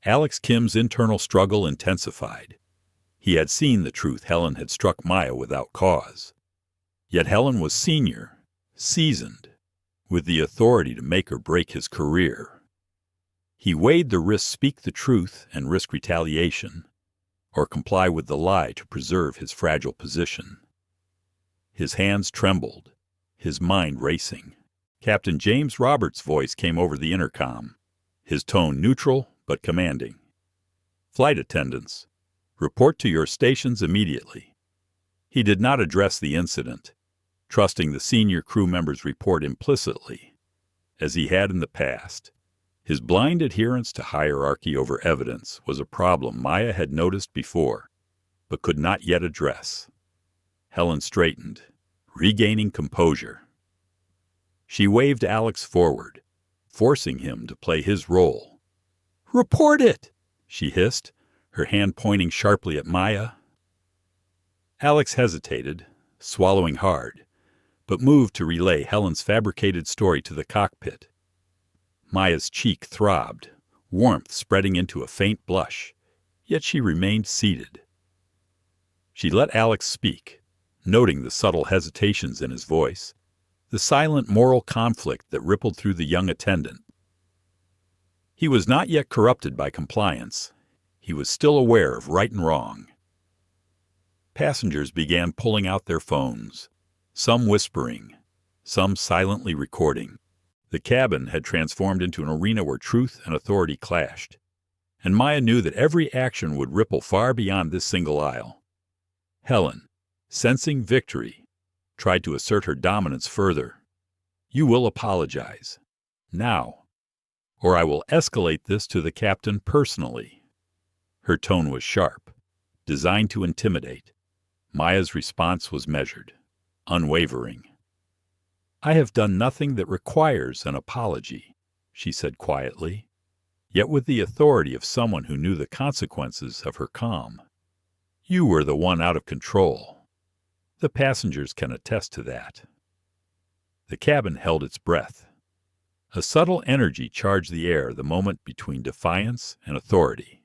Speaker 1: Alex Kim's internal struggle intensified. He had seen the truth Helen had struck Maya without cause. Yet Helen was senior, seasoned, with the authority to make or break his career. He weighed the risk: speak the truth and risk retaliation, or comply with the lie to preserve his fragile position. His hands trembled, his mind racing. Captain James Roberts' voice came over the intercom, his tone neutral but commanding. "Flight attendants, report to your stations immediately." He did not address the incident, trusting the senior crew member's report implicitly, as he had in the past. His blind adherence to hierarchy over evidence was a problem Maya had noticed before, but could not yet address. Helen straightened, regaining composure. She waved Alex forward, forcing him to play his role. "Report it!" she hissed, her hand pointing sharply at Maya. Alex hesitated, swallowing hard, but moved to relay Helen's fabricated story to the cockpit. Maya's cheek throbbed, warmth spreading into a faint blush, yet she remained seated. She let Alex speak, noting the subtle hesitations in his voice, the silent moral conflict that rippled through the young attendant. He was not yet corrupted by compliance. He was still aware of right and wrong. Passengers began pulling out their phones, some whispering, some silently recording. The cabin had transformed into an arena where truth and authority clashed, and Maya knew that every action would ripple far beyond this single aisle. Helen, sensing victory, tried to assert her dominance further. "You will apologize. Now. Or I will escalate this to the captain personally." Her tone was sharp, designed to intimidate. Maya's response was measured, unwavering. "I have done nothing that requires an apology," she said quietly, yet with the authority of someone who knew the consequences of her calm. "You were the one out of control. The passengers can attest to that." The cabin held its breath. A subtle energy charged the air the moment between defiance and authority,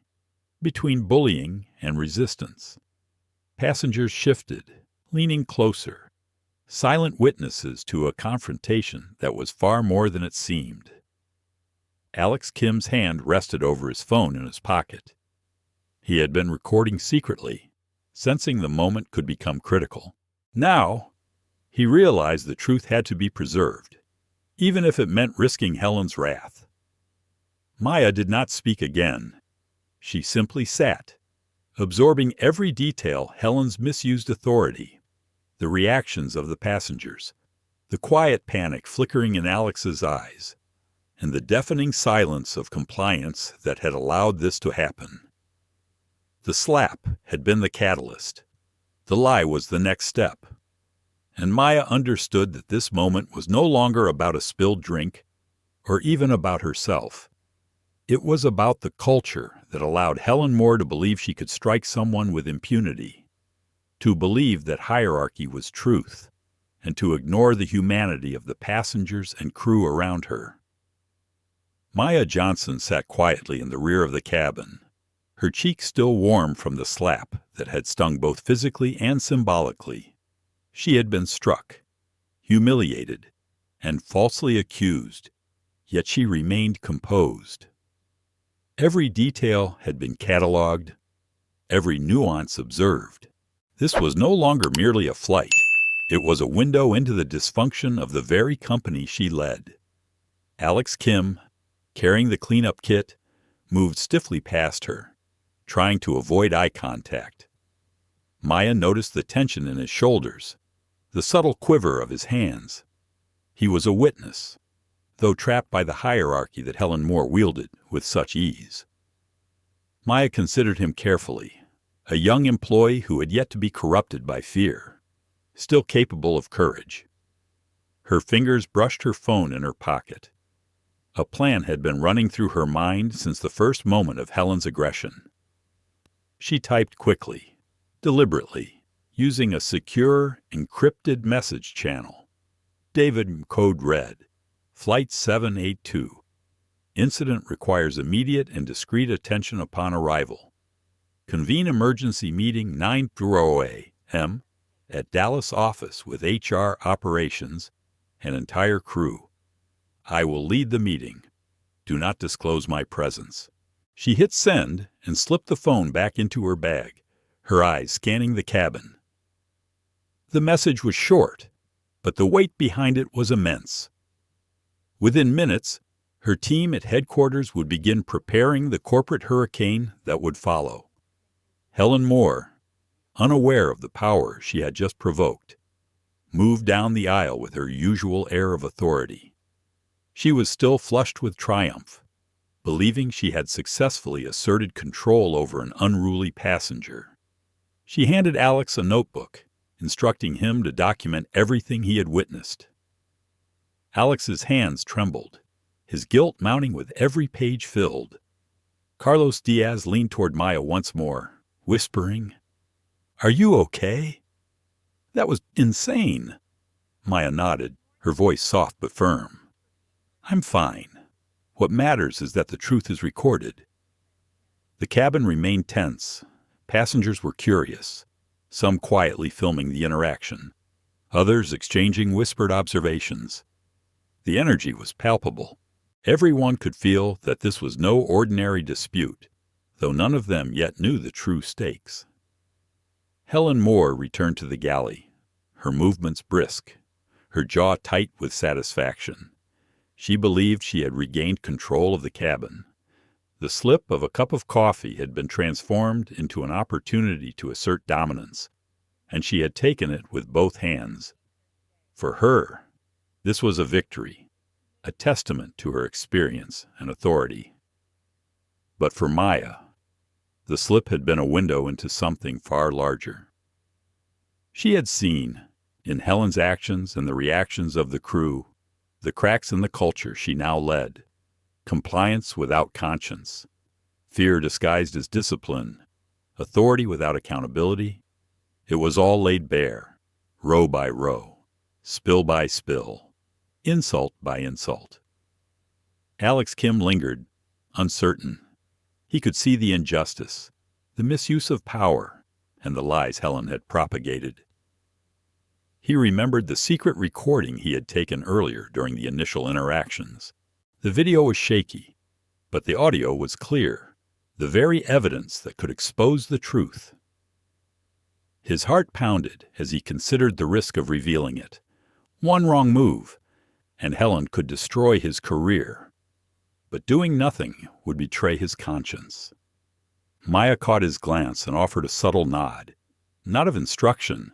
Speaker 1: between bullying and resistance. Passengers shifted, leaning closer, silent witnesses to a confrontation that was far more than it seemed. Alex Kim's hand rested over his phone in his pocket. He had been recording secretly, sensing the moment could become critical. Now, he realized the truth had to be preserved, even if it meant risking Helen's wrath. Maya did not speak again. She simply sat, absorbing every detail: Helen's misused authority, the reactions of the passengers, the quiet panic flickering in Alex's eyes, and the deafening silence of compliance that had allowed this to happen. The slap had been the catalyst. The lie was the next step. And Maya understood that this moment was no longer about a spilled drink, or even about herself. It was about the culture that allowed Helen Moore to believe she could strike someone with impunity, to believe that hierarchy was truth, and to ignore the humanity of the passengers and crew around her. Maya Johnson sat quietly in the rear of the cabin, her cheek still warm from the slap that had stung both physically and symbolically. She had been struck, humiliated, and falsely accused, yet she remained composed. Every detail had been catalogued, every nuance observed. This was no longer merely a flight. It was a window into the dysfunction of the very company she led. Alex Kim, carrying the cleanup kit, moved stiffly past her, trying to avoid eye contact. Maya noticed the tension in his shoulders, the subtle quiver of his hands. He was a witness, though trapped by the hierarchy that Helen Moore wielded with such ease. Maya considered him carefully, a young employee who had yet to be corrupted by fear, still capable of courage. Her fingers brushed her phone in her pocket. A plan had been running through her mind since the first moment of Helen's aggression. She typed quickly, deliberately, using a secure, encrypted message channel. David, code red, Flight 782. Incident requires immediate and discreet attention upon arrival. Convene emergency meeting 9:00 a.m. at Dallas office with HR operations and entire crew. I will lead the meeting. Do not disclose my presence. She hit send and slipped the phone back into her bag, her eyes scanning the cabin. The message was short, but the weight behind it was immense. Within minutes, her team at headquarters would begin preparing the corporate hurricane that would follow. Helen Moore, unaware of the power she had just provoked, moved down the aisle with her usual air of authority. She was still flushed with triumph, believing she had successfully asserted control over an unruly passenger. She handed Alex a notebook, instructing him to document everything he had witnessed. Alex's hands trembled, his guilt mounting with every page filled. Carlos Diaz leaned toward Maya once more, whispering, "Are you okay?" "That was insane." Maya nodded, her voice soft but firm. "I'm fine. What matters is that the truth is recorded." The cabin remained tense. Passengers were curious, some quietly filming the interaction, others exchanging whispered observations. The energy was palpable. Everyone could feel that this was no ordinary dispute, though none of them yet knew the true stakes. Helen Moore returned to the galley, her movements brisk, her jaw tight with satisfaction. She believed she had regained control of the cabin. The slip of a cup of coffee had been transformed into an opportunity to assert dominance, and she had taken it with both hands. For her, this was a victory, a testament to her experience and authority. But for Maya, the slip had been a window into something far larger. She had seen, in Helen's actions and the reactions of the crew, the cracks in the culture she now led. Compliance without conscience, fear disguised as discipline, authority without accountability. It was all laid bare, row by row, spill by spill, insult by insult. Alex Kim lingered, uncertain. He could see the injustice, the misuse of power, and the lies Helen had propagated. He remembered the secret recording he had taken earlier during the initial interactions. The video was shaky, but the audio was clear, the very evidence that could expose the truth. His heart pounded as he considered the risk of revealing it. One wrong move, and Helen could destroy his career. But doing nothing would betray his conscience. Maya caught his glance and offered a subtle nod, not of instruction,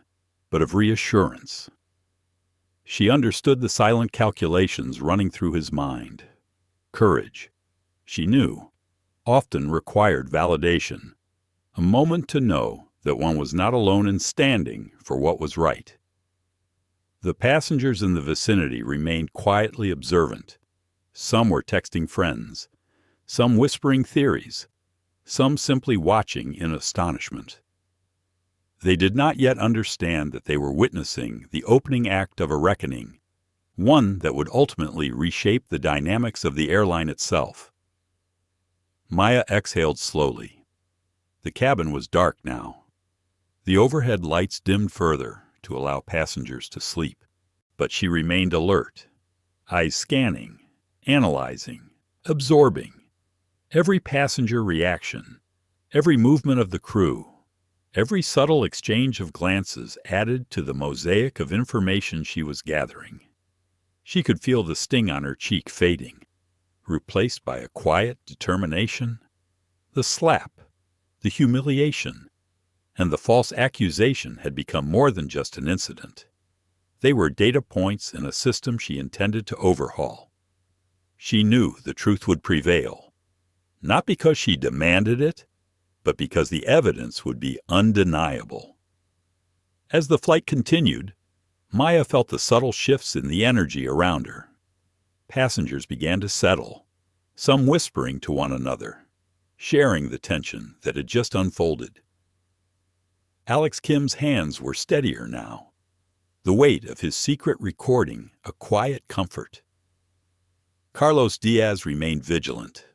Speaker 1: but of reassurance. She understood the silent calculations running through his mind. Courage, she knew, often required validation, a moment to know that one was not alone in standing for what was right. The passengers in the vicinity remained quietly observant. Some were texting friends, some whispering theories, some simply watching in astonishment. They did not yet understand that they were witnessing the opening act of a reckoning, one that would ultimately reshape the dynamics of the airline itself. Maya exhaled slowly. The cabin was dark now. The overhead lights dimmed further to allow passengers to sleep, but she remained alert, eyes scanning, analyzing, absorbing. Every passenger reaction, every movement of the crew, every subtle exchange of glances added to the mosaic of information she was gathering. She could feel the sting on her cheek fading, replaced by a quiet determination. The slap, the humiliation, and the false accusation had become more than just an incident. They were data points in a system she intended to overhaul. She knew the truth would prevail, not because she demanded it, but because the evidence would be undeniable. As the flight continued, Maya felt the subtle shifts in the energy around her. Passengers began to settle, some whispering to one another, sharing the tension that had just unfolded. Alex Kim's hands were steadier now, the weight of his secret recording a quiet comfort. Carlos Diaz remained vigilant,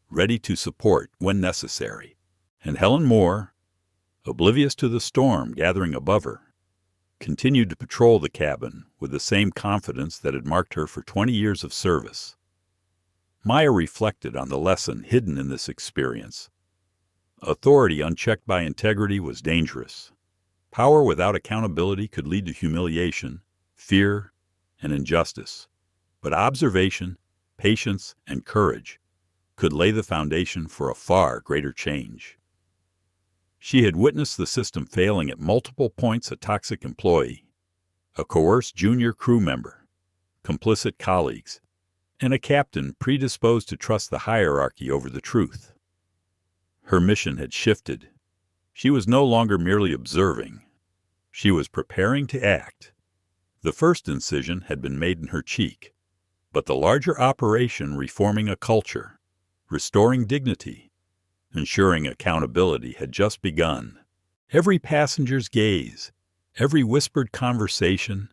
Speaker 1: ready to support when necessary, and Helen Moore, oblivious to the storm gathering above her, continued to patrol the cabin with the same confidence that had marked her for 20 years of service. Maya reflected on the lesson hidden in this experience. Authority unchecked by integrity was dangerous. Power without accountability could lead to humiliation, fear, and injustice. But observation, patience, and courage could lay the foundation for a far greater change. She had witnessed the system failing at multiple points: a toxic employee, a coerced junior crew member, complicit colleagues, and a captain predisposed to trust the hierarchy over the truth. Her mission had shifted. She was no longer merely observing. She was preparing to act. The first incision had been made in her cheek, but the larger operation, reforming a culture, restoring dignity, ensuring accountability, had just begun. Every passenger's gaze, every whispered conversation,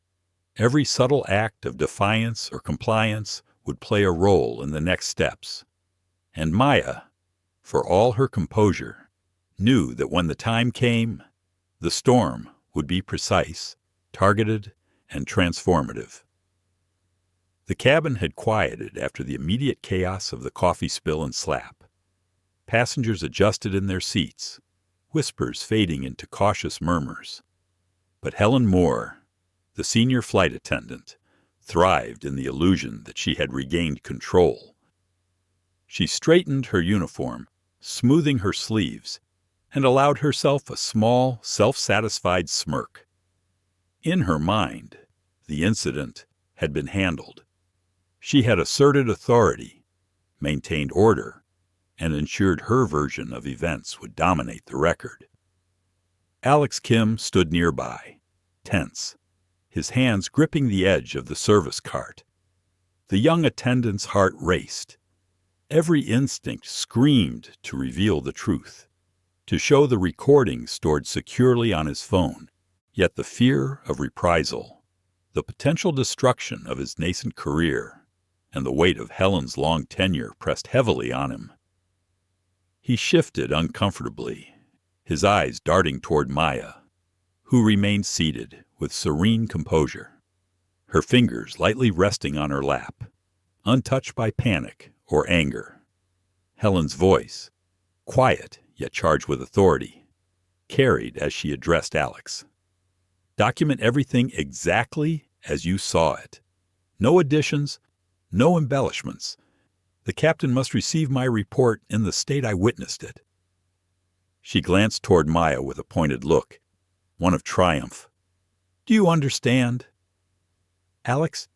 Speaker 1: every subtle act of defiance or compliance would play a role in the next steps. And Maya, for all her composure, knew that when the time came, the storm would be precise, targeted, and transformative. The cabin had quieted after the immediate chaos of the coffee spill and slap. Passengers adjusted in their seats, whispers fading into cautious murmurs. But Helen Moore, the senior flight attendant, thrived in the illusion that she had regained control. She straightened her uniform, smoothing her sleeves, and allowed herself a small, self-satisfied smirk. In her mind, the incident had been handled. She had asserted authority, maintained order, and ensured her version of events would dominate the record. Alex Kim stood nearby, tense, his hands gripping the edge of the service cart. The young attendant's heart raced. Every instinct screamed to reveal the truth, to show the recording stored securely on his phone. Yet the fear of reprisal, the potential destruction of his nascent career, and the weight of Helen's long tenure pressed heavily on him. He shifted uncomfortably, his eyes darting toward Maya, who remained seated with serene composure, her fingers lightly resting on her lap, untouched by panic or anger. Helen's voice, quiet yet charged with authority, carried as she addressed Alex. Document everything exactly as you saw it. No additions, no embellishments. The captain must receive my report in the state I witnessed it. She glanced toward Maya with a pointed look, one of triumph. Do you understand? Alex?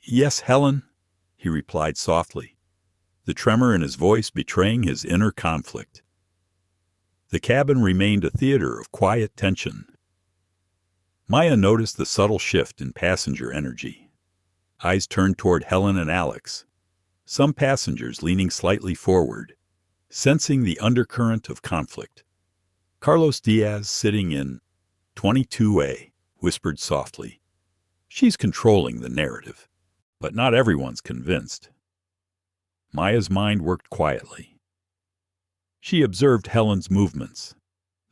Speaker 1: Yes, Helen, he replied softly, the tremor in his voice betraying his inner conflict. The cabin remained a theater of quiet tension. Maya noticed the subtle shift in passenger energy. Eyes turned toward Helen and Alex, some passengers leaning slightly forward, sensing the undercurrent of conflict. Carlos Diaz, sitting in 22A, whispered softly, "She's controlling the narrative, but not everyone's convinced." Maya's mind worked quietly. She observed Helen's movements,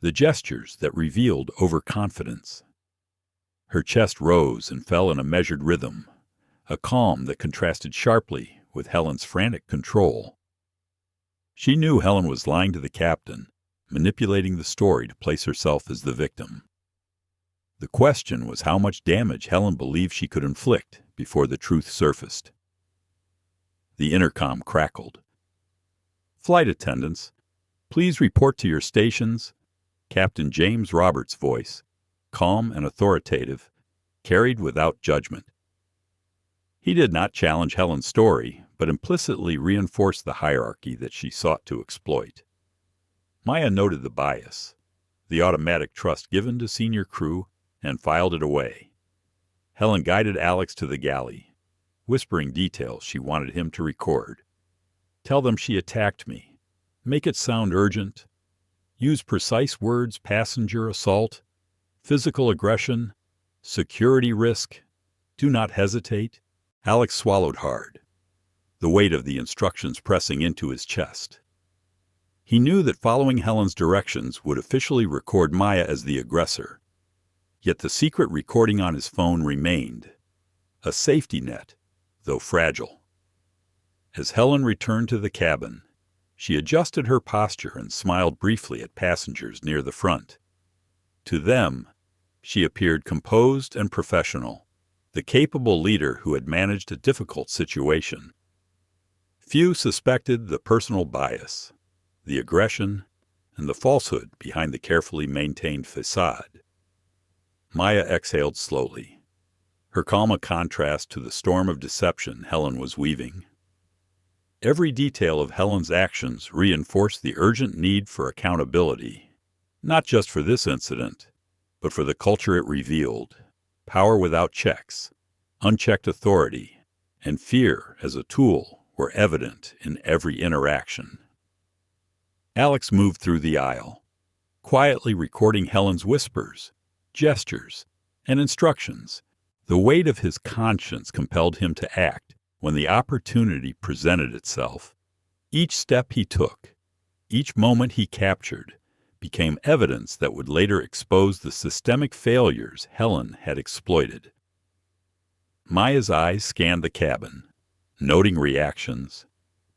Speaker 1: the gestures that revealed overconfidence. Her chest rose and fell in a measured rhythm, a calm that contrasted sharply with Helen's frantic control. She knew Helen was lying to the captain, manipulating the story to place herself as the victim. The question was how much damage Helen believed she could inflict before the truth surfaced. The intercom crackled. "Flight attendants, please report to your stations." Captain James Roberts' voice, calm and authoritative, carried without judgment. He did not challenge Helen's story, but implicitly reinforced the hierarchy that she sought to exploit. Maya noted the bias, the automatic trust given to senior crew, and filed it away. Helen guided Alex to the galley, whispering details she wanted him to record. Tell them she attacked me. Make it sound urgent. Use precise words: passenger assault, physical aggression, security risk. Do not hesitate. Alex swallowed hard, the weight of the instructions pressing into his chest. He knew that following Helen's directions would officially record Maya as the aggressor, yet the secret recording on his phone remained, a safety net, though fragile. As Helen returned to the cabin, she adjusted her posture and smiled briefly at passengers near the front. To them, she appeared composed and professional, the capable leader who had managed a difficult situation. Few suspected the personal bias, the aggression, and the falsehood behind the carefully maintained facade. Maya exhaled slowly, her calm a contrast to the storm of deception Helen was weaving. Every detail of Helen's actions reinforced the urgent need for accountability, not just for this incident, but for the culture it revealed: power without checks, unchecked authority, and fear as a tool were evident in every interaction. Alex moved through the aisle, quietly recording Helen's whispers, gestures, and instructions. The weight of his conscience compelled him to act when the opportunity presented itself. Each step he took, each moment he captured, became evidence that would later expose the systemic failures Helen had exploited. Maya's eyes scanned the cabin, noting reactions,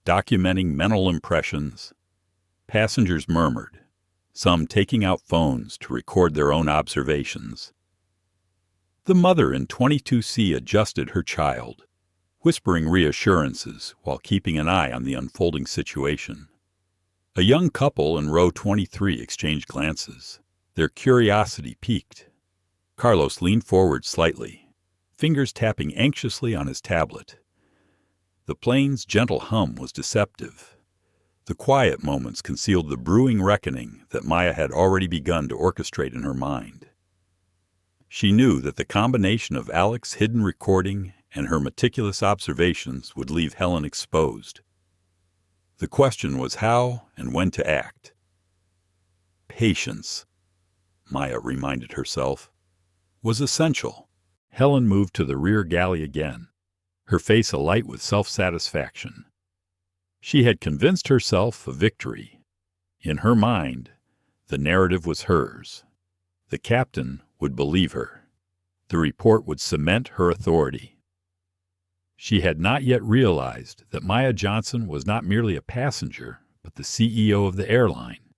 Speaker 1: documenting mental impressions. Passengers murmured, some taking out phones to record their own observations. The mother in 22C adjusted her child, whispering reassurances while keeping an eye on the unfolding situation. A young couple in row 23 exchanged glances, their curiosity piqued. Carlos leaned forward slightly, fingers tapping anxiously on his tablet. The plane's gentle hum was deceptive. The quiet moments concealed the brewing reckoning that Maya had already begun to orchestrate in her mind. She knew that the combination of Alex's hidden recording and her meticulous observations would leave Helen exposed. The question was how and when to act. Patience, Maya reminded herself, was essential. Helen moved to the rear galley again, her face alight with self-satisfaction. She had convinced herself of victory. In her mind, the narrative was hers. The captain would believe her. The report would cement her authority. She had not yet realized that Maya Johnson was not merely a passenger, but the CEO of the airline,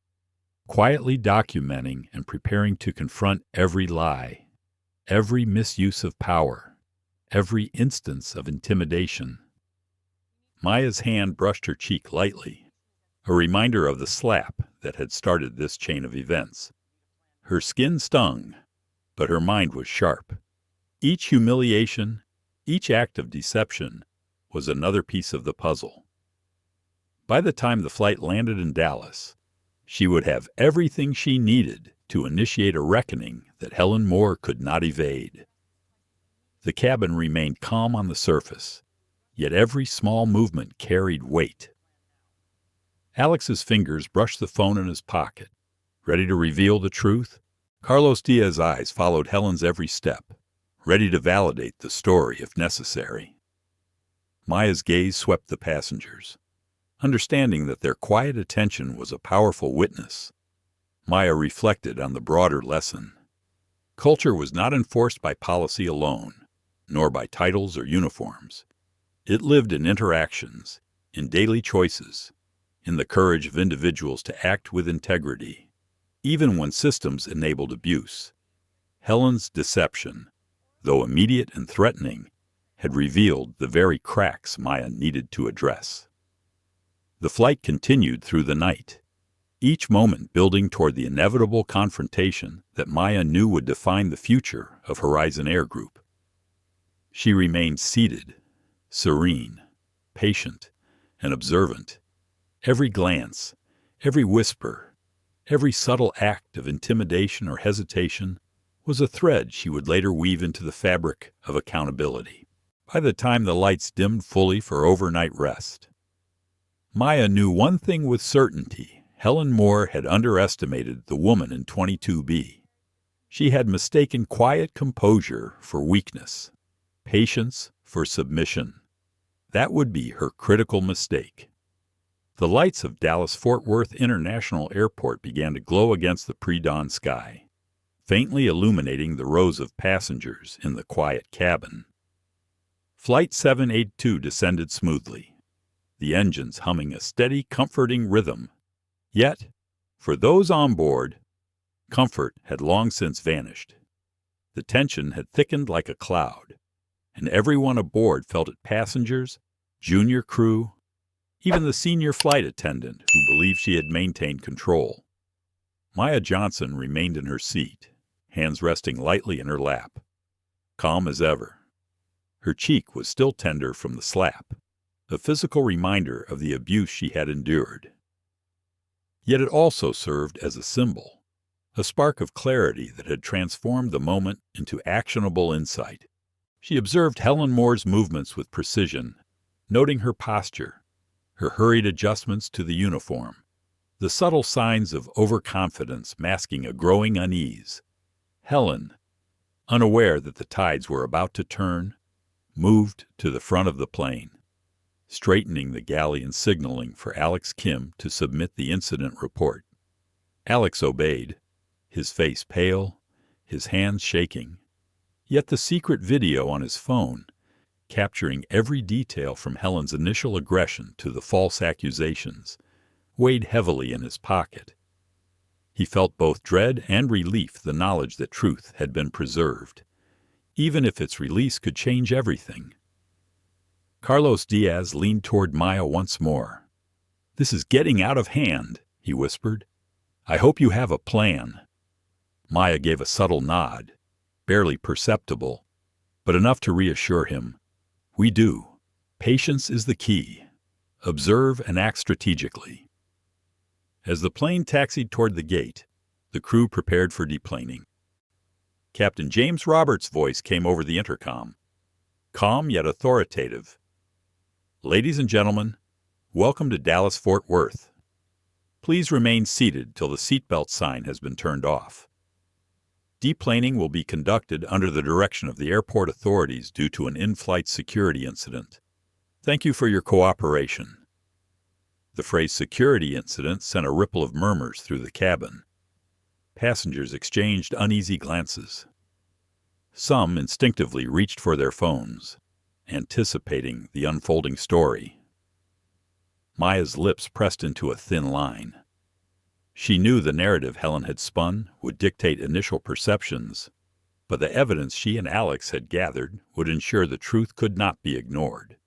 Speaker 1: quietly documenting and preparing to confront every lie, every misuse of power, every instance of intimidation. Maya's hand brushed her cheek lightly, a reminder of the slap that had started this chain of events. Her skin stung, but her mind was sharp. Each humiliation, each act of deception, was another piece of the puzzle. By the time the flight landed in Dallas, she would have everything she needed to initiate a reckoning that Helen Moore could not evade. The cabin remained calm on the surface, yet every small movement carried weight. Alex's fingers brushed the phone in his pocket. Ready to reveal the truth, Carlos Diaz's eyes followed Helen's every step, ready to validate the story if necessary. Maya's gaze swept the passengers. Understanding that their quiet attention was a powerful witness, Maya reflected on the broader lesson. Culture was not enforced by policy alone, nor by titles or uniforms. It lived in interactions, in daily choices, in the courage of individuals to act with integrity, even when systems enabled abuse. Helen's deception, though immediate and threatening, had revealed the very cracks Maya needed to address. The flight continued through the night. each moment building toward the inevitable confrontation that Maya knew would define the future of Horizon Air Group. She remained seated, serene, patient, and observant. Every glance, every whisper, every subtle act of intimidation or hesitation was a thread she would later weave into the fabric of accountability. By the time the lights dimmed fully for overnight rest, Maya knew one thing with certainty. Helen Moore had underestimated the woman in 22B. She had mistaken quiet composure for weakness, patience for submission. That would be her critical mistake. The lights of Dallas-Fort Worth International Airport began to glow against the pre-dawn sky, faintly illuminating the rows of passengers in the quiet cabin. Flight 782 descended smoothly, the engines humming a steady, comforting rhythm. Yet, for those on board, comfort had long since vanished. The tension had thickened like a cloud, and everyone aboard felt it: passengers, junior crew, even the senior flight attendant who believed she had maintained control. Maya Johnson remained in her seat, hands resting lightly in her lap, calm as ever. Her cheek was still tender from the slap, a physical reminder of the abuse she had endured. Yet it also served as a symbol, a spark of clarity that had transformed the moment into actionable insight. She observed Helen Moore's movements with precision, noting her posture, her hurried adjustments to the uniform, the subtle signs of overconfidence masking a growing unease. Helen, unaware that the tides were about to turn, moved to the front of the plane, straightening the galley and signaling for Alex Kim to submit the incident report. Alex obeyed, his face pale, his hands shaking. Yet the secret video on his phone, capturing every detail from Helen's initial aggression to the false accusations, weighed heavily in his pocket. He felt both dread and relief, the knowledge that truth had been preserved, even if its release could change everything. Carlos Diaz leaned toward Maya once more. "This is getting out of hand," he whispered. "I hope you have a plan." Maya gave a subtle nod, barely perceptible, but enough to reassure him. "We do. Patience is the key. Observe and act strategically." As the plane taxied toward the gate, the crew prepared for deplaning. Captain James Roberts' voice came over the intercom, calm yet authoritative. "Ladies and gentlemen, welcome to Dallas-Fort Worth. Please remain seated till the seatbelt sign has been turned off. Deplaning will be conducted under the direction of the airport authorities due to an in-flight security incident. Thank you for your cooperation." The phrase "security incident" sent a ripple of murmurs through the cabin. Passengers exchanged uneasy glances. Some instinctively reached for their phones, anticipating the unfolding story. Maya's lips pressed into a thin line. She knew the narrative Helen had spun would dictate initial perceptions, but the evidence she and Alex had gathered would ensure the truth could not be ignored.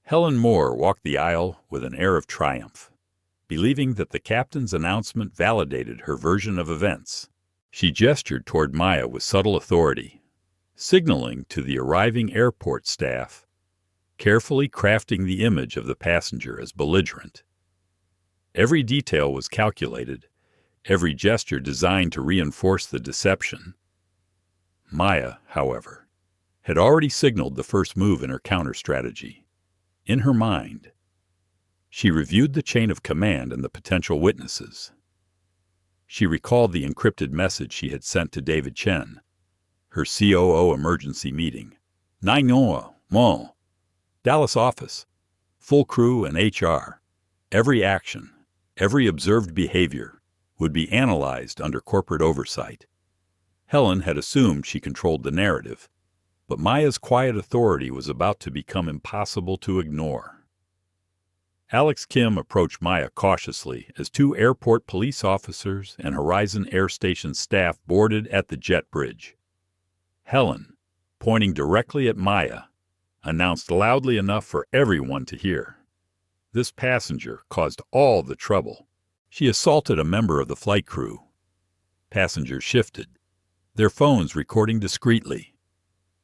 Speaker 1: Helen Moore walked the aisle with an air of triumph, believing that the captain's announcement validated her version of events. She gestured toward Maya with subtle authority, signaling to the arriving airport staff, carefully crafting the image of the passenger as belligerent. Every detail was calculated, every gesture designed to reinforce the deception. Maya, however, had already signaled the first move in her counter-strategy. In her mind, she reviewed the chain of command and the potential witnesses. She recalled the encrypted message she had sent to David Chen, her COO emergency meeting. 911, Dallas office, full crew and HR. Every action, every observed behavior would be analyzed under corporate oversight. Helen had assumed she controlled the narrative, but Maya's quiet authority was about to become impossible to ignore. Alex Kim approached Maya cautiously as two airport police officers and Horizon Air Station staff boarded at the jet bridge. Helen, pointing directly at Maya, announced loudly enough for everyone to hear. "This passenger caused all the trouble. She assaulted a member of the flight crew. Passengers shifted, their phones recording discreetly.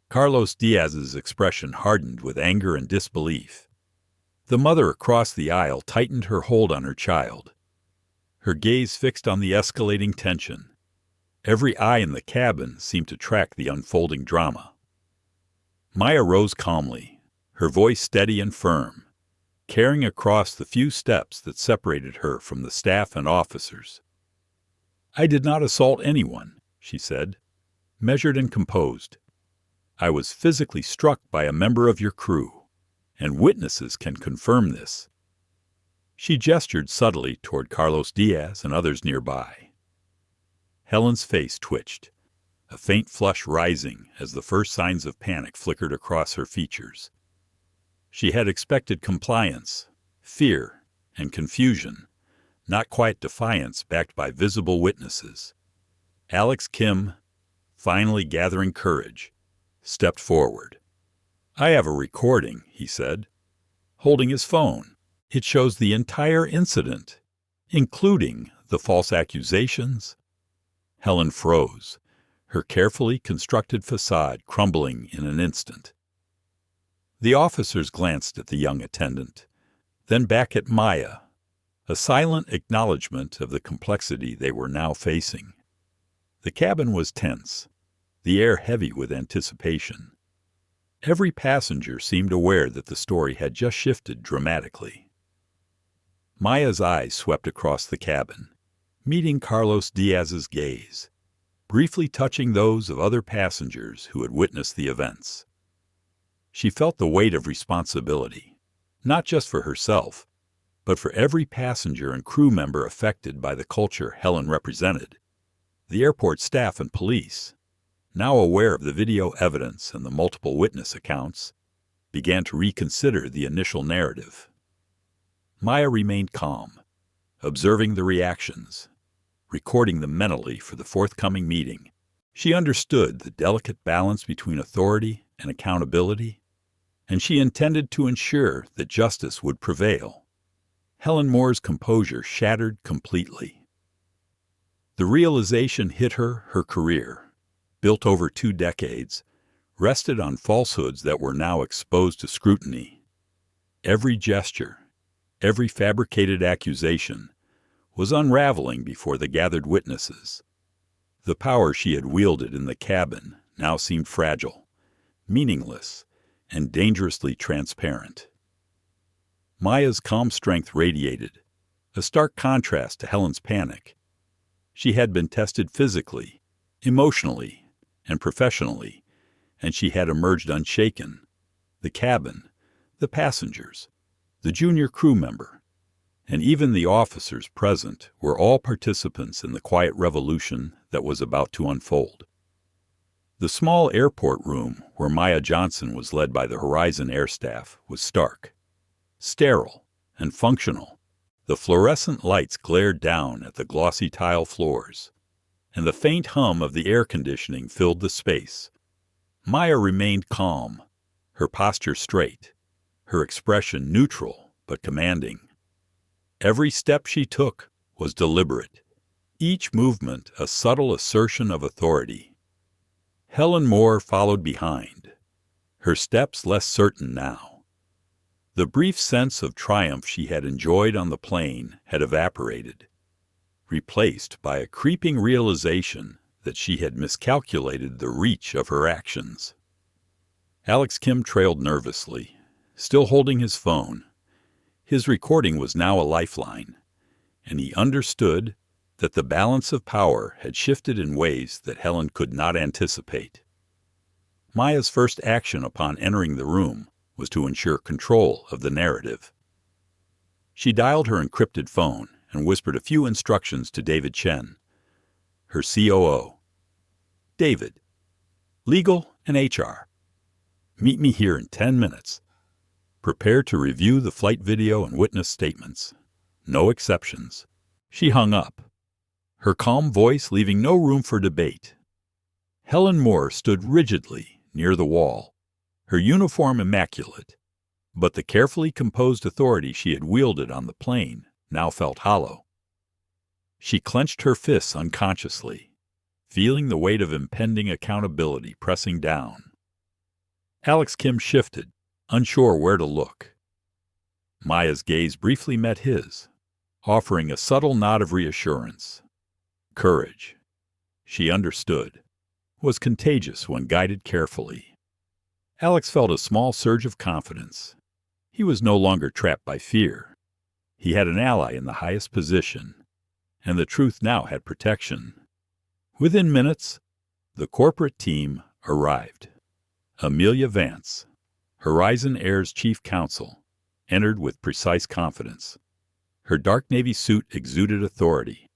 Speaker 1: Carlos Diaz's expression hardened with anger and disbelief. The mother across the aisle tightened her hold on her child, her gaze fixed on the escalating tension. Every eye in the cabin seemed to track the unfolding drama. Maya rose calmly, her voice steady and firm, carrying across the few steps that separated her from the staff and officers. "I did not assault anyone," she said, measured and composed. "I was physically struck by a member of your crew, and witnesses can confirm this." She gestured subtly toward Carlos Diaz and others nearby. Helen's face twitched, a faint flush rising as the first signs of panic flickered across her features. She had expected compliance, fear, and confusion, not quiet defiance backed by visible witnesses. Alex Kim, finally gathering courage, stepped forward. "I have a recording," he said, holding his phone. "It shows the entire incident, including the false accusations." Helen froze, her carefully constructed facade crumbling in an instant. The officers glanced at the young attendant, then back at Maya, a silent acknowledgment of the complexity they were now facing. The cabin was tense, the air heavy with anticipation. Every passenger seemed aware that the story had just shifted dramatically. Maya's eyes swept across the cabin, meeting Carlos Diaz's gaze, briefly touching those of other passengers who had witnessed the events. She felt the weight of responsibility, not just for herself, but for every passenger and crew member affected by the culture Helen represented. The airport staff and police, now aware of the video evidence and the multiple witness accounts, began to reconsider the initial narrative. Maya remained calm, observing the reactions, recording them mentally for the forthcoming meeting. She understood the delicate balance between authority and accountability, and she intended to ensure that justice would prevail. Helen Moore's composure shattered completely. The realization hit her career, built over 2 decades, rested on falsehoods that were now exposed to scrutiny. Every gesture, every fabricated accusation, was unraveling before the gathered witnesses. The power she had wielded in the cabin now seemed fragile, meaningless, and dangerously transparent. Maya's calm strength radiated, a stark contrast to Helen's panic. She had been tested physically, emotionally, and professionally, and she had emerged unshaken. The cabin, the passengers, the junior crew member, and even the officers present were all participants in the quiet revolution that was about to unfold. The small airport room where Maya Johnson was led by the Horizon Air staff was stark, sterile, and functional. The fluorescent lights glared down at the glossy tile floors, and the faint hum of the air conditioning filled the space. Maya remained calm, her posture straight, her expression neutral but commanding. Every step she took was deliberate, each movement a subtle assertion of authority. Helen Moore followed behind, her steps less certain now. The brief sense of triumph she had enjoyed on the plane had evaporated, replaced by a creeping realization that she had miscalculated the reach of her actions. Alex Kim trailed nervously, still holding his phone. His recording was now a lifeline, and he understood that the balance of power had shifted in ways that Helen could not anticipate. Maya's first action upon entering the room was to ensure control of the narrative. She dialed her encrypted phone and whispered a few instructions to David Chen, her COO. "David, legal and HR. Meet me here in 10 minutes. Prepare to review the flight video and witness statements. No exceptions." She hung up, her calm voice leaving no room for debate. Helen Moore stood rigidly near the wall, her uniform immaculate, but the carefully composed authority she had wielded on the plane now felt hollow. She clenched her fists unconsciously, feeling the weight of impending accountability pressing down. Alex Kim shifted, unsure where to look. Maya's gaze briefly met his, offering a subtle nod of reassurance. Courage, she understood, was contagious when guided carefully. Alex felt a small surge of confidence. He was no longer trapped by fear. He had an ally in the highest position, and the truth now had protection. Within minutes, the corporate team arrived. Amelia Vance, Horizon Air's chief counsel, entered with precise confidence. Her dark navy suit exuded authority,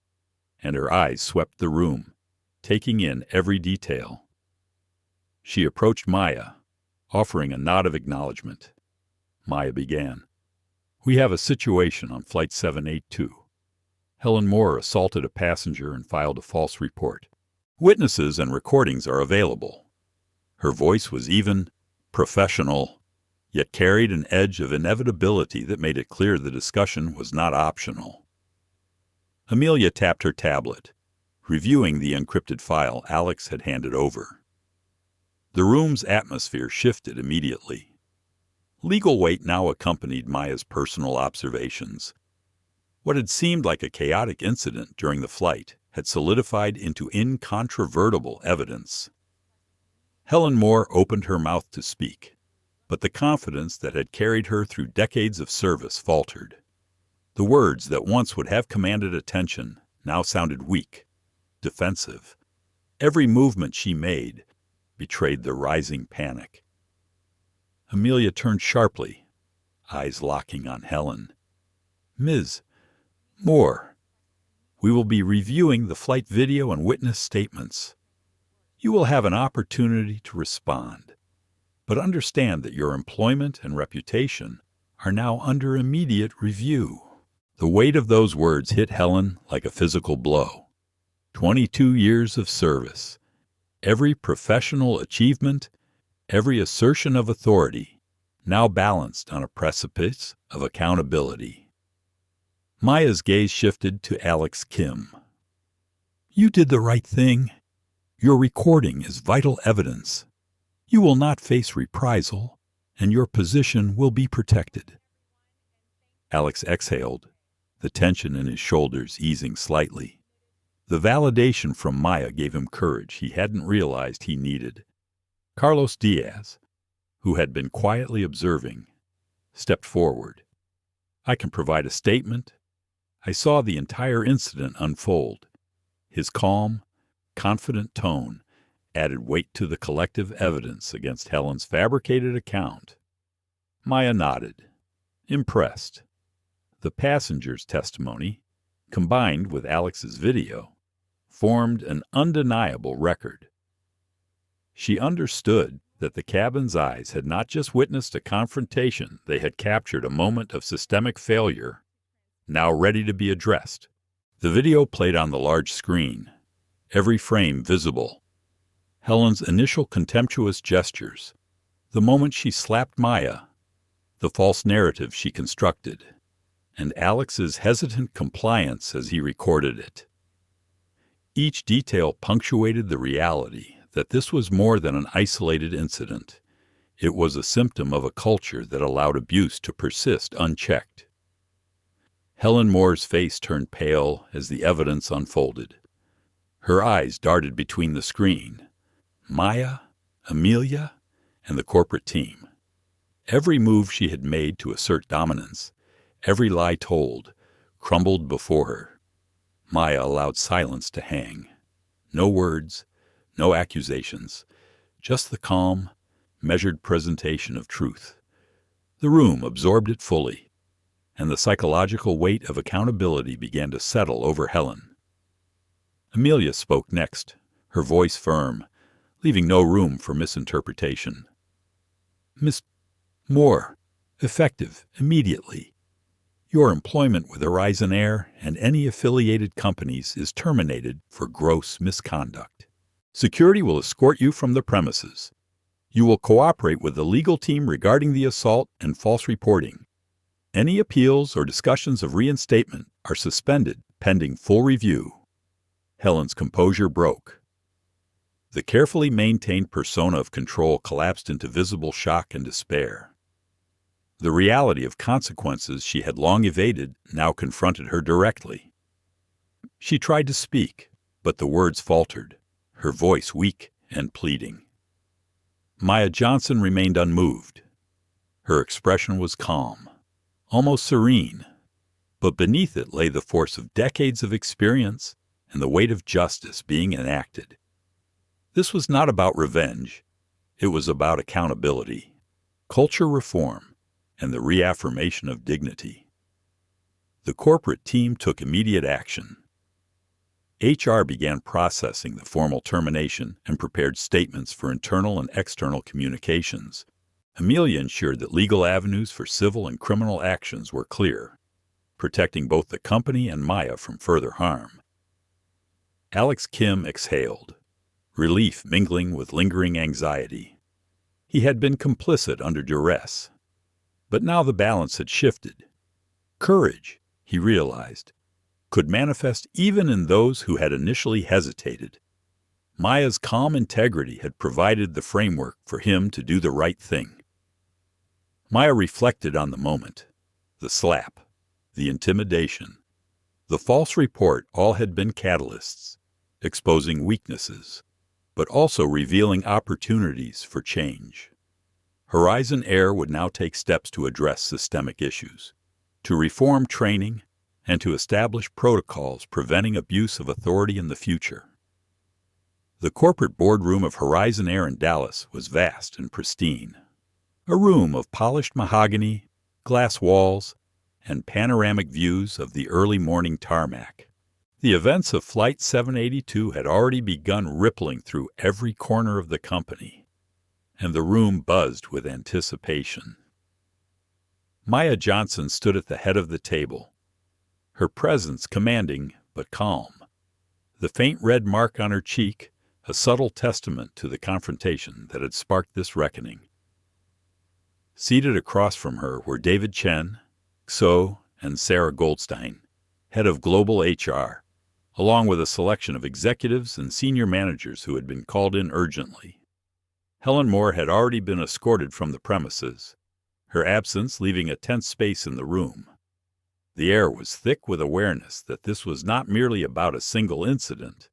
Speaker 1: and her eyes swept the room, taking in every detail. She approached Maya, offering a nod of acknowledgement. Maya began. "We have a situation on Flight 782. Helen Moore assaulted a passenger and filed a false report. Witnesses and recordings are available." Her voice was even, professional, yet carried an edge of inevitability that made it clear the discussion was not optional. Amelia tapped her tablet, reviewing the encrypted file Alex had handed over. The room's atmosphere shifted immediately. Legal weight now accompanied Maya's personal observations. What had seemed like a chaotic incident during the flight had solidified into incontrovertible evidence. Helen Moore opened her mouth to speak, but the confidence that had carried her through decades of service faltered. The words that once would have commanded attention now sounded weak, defensive. Every movement she made betrayed the rising panic. Amelia turned sharply, eyes locking on Helen. "Ms. Moore, we will be reviewing the flight video and witness statements. You will have an opportunity to respond, but understand that your employment and reputation are now under immediate review." The weight of those words hit Helen like a physical blow. 22 years of service, every professional achievement, every assertion of authority, now balanced on a precipice of accountability. Maya's gaze shifted to Alex Kim. "You did the right thing. Your recording is vital evidence. You will not face reprisal, and your position will be protected." Alex exhaled, the tension in his shoulders easing slightly. The validation from Maya gave him courage he hadn't realized he needed. Carlos Diaz, who had been quietly observing, stepped forward. "I can provide a statement. I saw the entire incident unfold." His calm, confident tone added weight to the collective evidence against Helen's fabricated account. Maya nodded, impressed. The passenger's testimony, combined with Alex's video, formed an undeniable record. She understood that the cabin's eyes had not just witnessed a confrontation, they had captured a moment of systemic failure, now ready to be addressed. The video played on the large screen, every frame visible. Helen's initial contemptuous gestures, the moment she slapped Maya, the false narrative she constructed, and Alex's hesitant compliance as he recorded it. Each detail punctuated the reality that this was more than an isolated incident. It was a symptom of a culture that allowed abuse to persist unchecked. Helen Moore's face turned pale as the evidence unfolded. Her eyes darted between the screen, Maya, Amelia, and the corporate team. Every move she had made to assert dominance, every lie told, crumbled before her. Maya allowed silence to hang. No words, no accusations, just the calm, measured presentation of truth. The room absorbed it fully, and the psychological weight of accountability began to settle over Helen. Amelia spoke next, her voice firm, leaving no room for misinterpretation. "Miss Moore, effective immediately. Your employment with Horizon Air and any affiliated companies is terminated for gross misconduct. Security will escort you from the premises. You will cooperate with the legal team regarding the assault and false reporting. Any appeals or discussions of reinstatement are suspended pending full review. Helen's composure broke. The carefully maintained persona of control collapsed into visible shock and despair. The reality of consequences she had long evaded now confronted her directly. She tried to speak, but the words faltered, her voice weak and pleading. Maya Johnson remained unmoved. Her expression was calm, almost serene, but beneath it lay the force of decades of experience and the weight of justice being enacted. This was not about revenge. It was about accountability, culture reform, and the reaffirmation of dignity. The corporate team took immediate action. HR began processing the formal termination and prepared statements for internal and external communications. Amelia ensured that legal avenues for civil and criminal actions were clear, protecting both the company and Maya from further harm. Alex Kim exhaled, relief mingling with lingering anxiety. He had been complicit under duress, but now the balance had shifted. Courage, he realized, could manifest even in those who had initially hesitated. Maya's calm integrity had provided the framework for him to do the right thing. Maya reflected on the moment. The slap, the intimidation, the false report all had been catalysts, exposing weaknesses, but also revealing opportunities for change. Horizon Air would now take steps to address systemic issues, to reform training, and to establish protocols preventing abuse of authority in the future. The corporate boardroom of Horizon Air in Dallas was vast and pristine, a room of polished mahogany, glass walls, and panoramic views of the early morning tarmac. The events of Flight 782 had already begun rippling through every corner of the company, and the room buzzed with anticipation. Maya Johnson stood at the head of the table, her presence commanding but calm. The faint red mark on her cheek, a subtle testament to the confrontation that had sparked this reckoning. Seated across from her were David Chen, Xo, and Sarah Goldstein, head of global HR, along with a selection of executives and senior managers who had been called in urgently. Helen Moore had already been escorted from the premises, her absence leaving a tense space in the room. The air was thick with awareness that this was not merely about a single incident,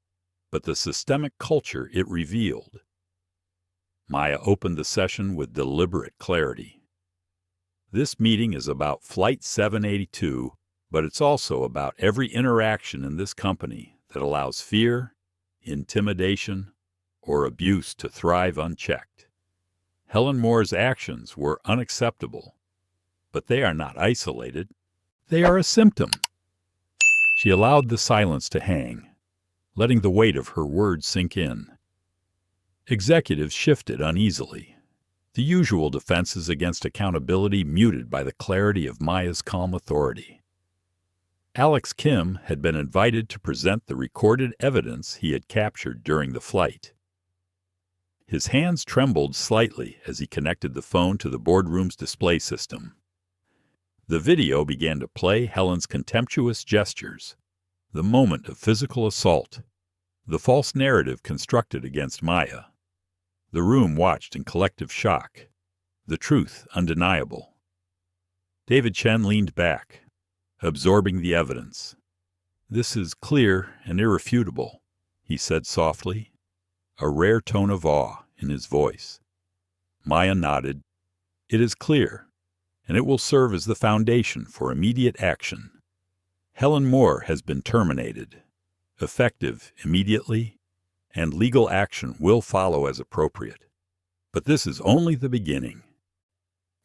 Speaker 1: but the systemic culture it revealed. Maya opened the session with deliberate clarity. This meeting is about Flight 782, but it's also about every interaction in this company that allows fear, intimidation, or abuse to thrive unchecked. Helen Moore's actions were unacceptable, but they are not isolated. They are a symptom. She allowed the silence to hang, letting the weight of her words sink in. Executives shifted uneasily, the usual defenses against accountability muted by the clarity of Maya's calm authority. Alex Kim had been invited to present the recorded evidence he had captured during the flight. His hands trembled slightly as he connected the phone to the boardroom's display system. The video began to play Helen's contemptuous gestures, the moment of physical assault, the false narrative constructed against Maya. The room watched in collective shock, the truth undeniable. David Chen leaned back, absorbing the evidence. "This is clear and irrefutable," he said softly, a rare tone of awe in his voice. Maya nodded. "It is clear, and it will serve as the foundation for immediate action. Helen Moore has been terminated, effective immediately, and legal action will follow as appropriate. But this is only the beginning.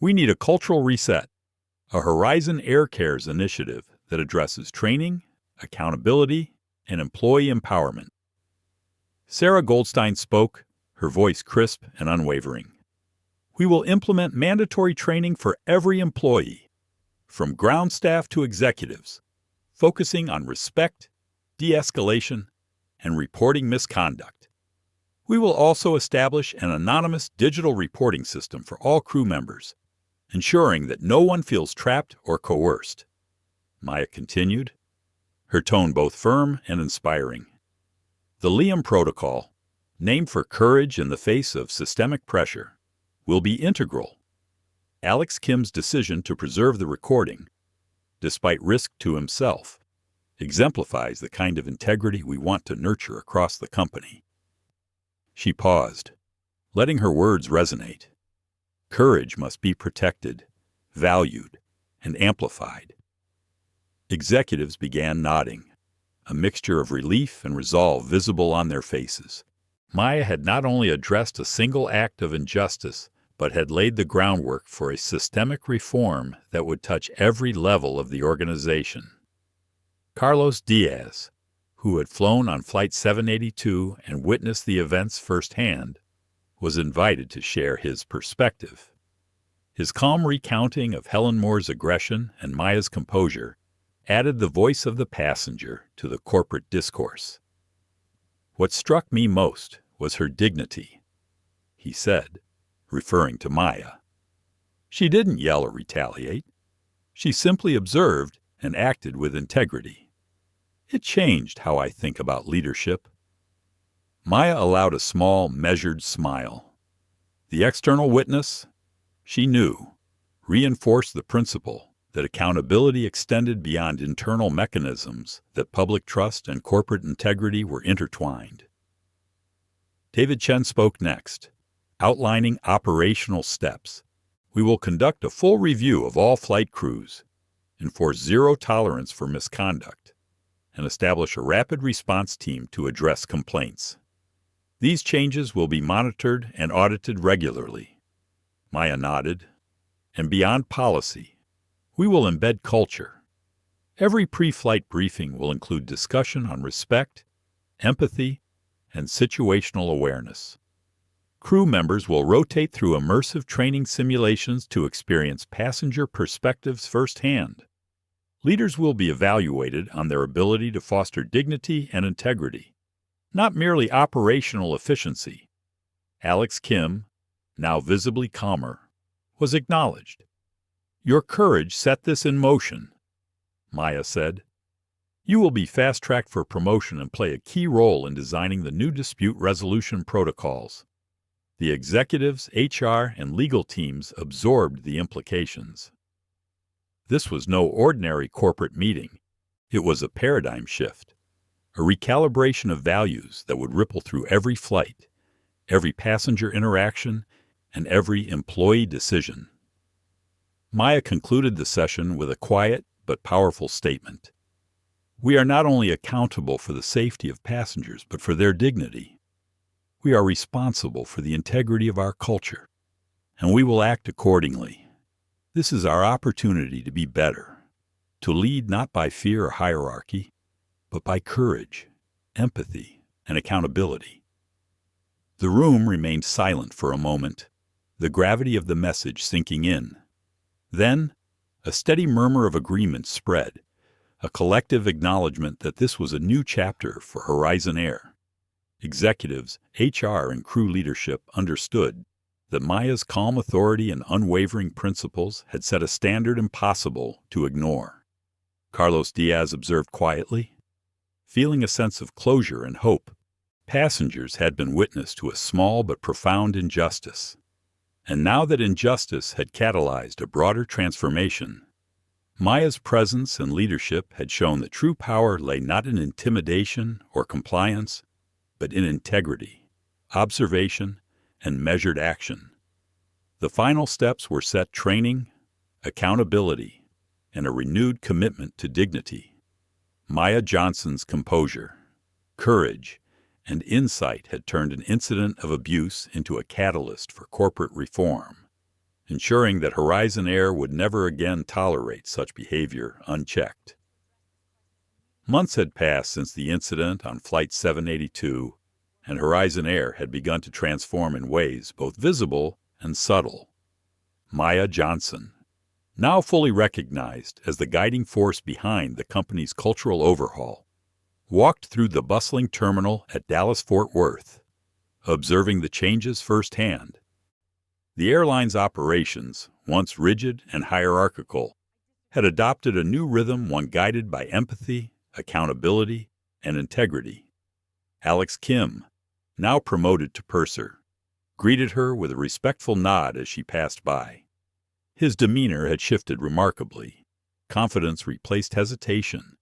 Speaker 1: We need a cultural reset, a Horizon Air Cares initiative that addresses training, accountability, and employee empowerment." Sarah Goldstein spoke, her voice crisp and unwavering. "We will implement mandatory training for every employee, from ground staff to executives, focusing on respect, de-escalation, and reporting misconduct. We will also establish an anonymous digital reporting system for all crew members, ensuring that no one feels trapped or coerced." Maya continued, her tone both firm and inspiring. The Liam Protocol, named for courage in the face of systemic pressure, will be integral. Alex Kim's decision to preserve the recording, despite risk to himself, exemplifies the kind of integrity we want to nurture across the company. She paused, letting her words resonate. Courage must be protected, valued, and amplified. Executives began nodding, a mixture of relief and resolve visible on their faces. Maya had not only addressed a single act of injustice, but had laid the groundwork for a systemic reform that would touch every level of the organization. Carlos Diaz, who had flown on Flight 782 and witnessed the events firsthand, was invited to share his perspective. His calm recounting of Helen Moore's aggression and Maya's composure added the voice of the passenger to the corporate discourse. "What struck me most was her dignity," he said, referring to Maya. "She didn't yell or retaliate. She simply observed and acted with integrity. It changed how I think about leadership." Maya allowed a small, measured smile. The external witness, she knew, reinforced the principle that accountability extended beyond internal mechanisms, that public trust and corporate integrity were intertwined. David Chen spoke next, outlining operational steps. "We will conduct a full review of all flight crews, enforce zero tolerance for misconduct, and establish a rapid response team to address complaints. These changes will be monitored and audited regularly." Maya nodded. "And beyond policy, we will embed culture. Every pre-flight briefing will include discussion on respect, empathy, and situational awareness. Crew members will rotate through immersive training simulations to experience passenger perspectives firsthand. Leaders will be evaluated on their ability to foster dignity and integrity, not merely operational efficiency." Alex Kim, now visibly calmer, was acknowledged. "Your courage set this in motion," Maya said. "You will be fast-tracked for promotion and play a key role in designing the new dispute resolution protocols." The executives, HR, and legal teams absorbed the implications. This was no ordinary corporate meeting. It was a paradigm shift, a recalibration of values that would ripple through every flight, every passenger interaction, and every employee decision. Maya concluded the session with a quiet but powerful statement. "We are not only accountable for the safety of passengers, but for their dignity. We are responsible for the integrity of our culture, and we will act accordingly. This is our opportunity to be better, to lead not by fear or hierarchy, but by courage, empathy, and accountability." The room remained silent for a moment, the gravity of the message sinking in. Then, a steady murmur of agreement spread, a collective acknowledgement that this was a new chapter for Horizon Air. Executives, HR, and crew leadership understood that Maya's calm authority and unwavering principles had set a standard impossible to ignore. Carlos Diaz observed quietly, feeling a sense of closure and hope. Passengers had been witness to a small but profound injustice, and now that injustice had catalyzed a broader transformation, Maya's presence and leadership had shown that true power lay not in intimidation or compliance, but in integrity, observation, and measured action. The final steps were set training, accountability, and a renewed commitment to dignity. Maya Johnson's composure, courage, and insight had turned an incident of abuse into a catalyst for corporate reform, ensuring that Horizon Air would never again tolerate such behavior unchecked. Months had passed since the incident on Flight 782, and Horizon Air had begun to transform in ways both visible and subtle. Maya Johnson, now fully recognized as the guiding force behind the company's cultural overhaul, walked through the bustling terminal at Dallas-Fort Worth, observing the changes firsthand. The airline's operations, once rigid and hierarchical, had adopted a new rhythm, one guided by empathy, accountability, and integrity. Alex Kim, now promoted to purser, greeted her with a respectful nod as she passed by. His demeanor had shifted remarkably. Confidence replaced hesitation,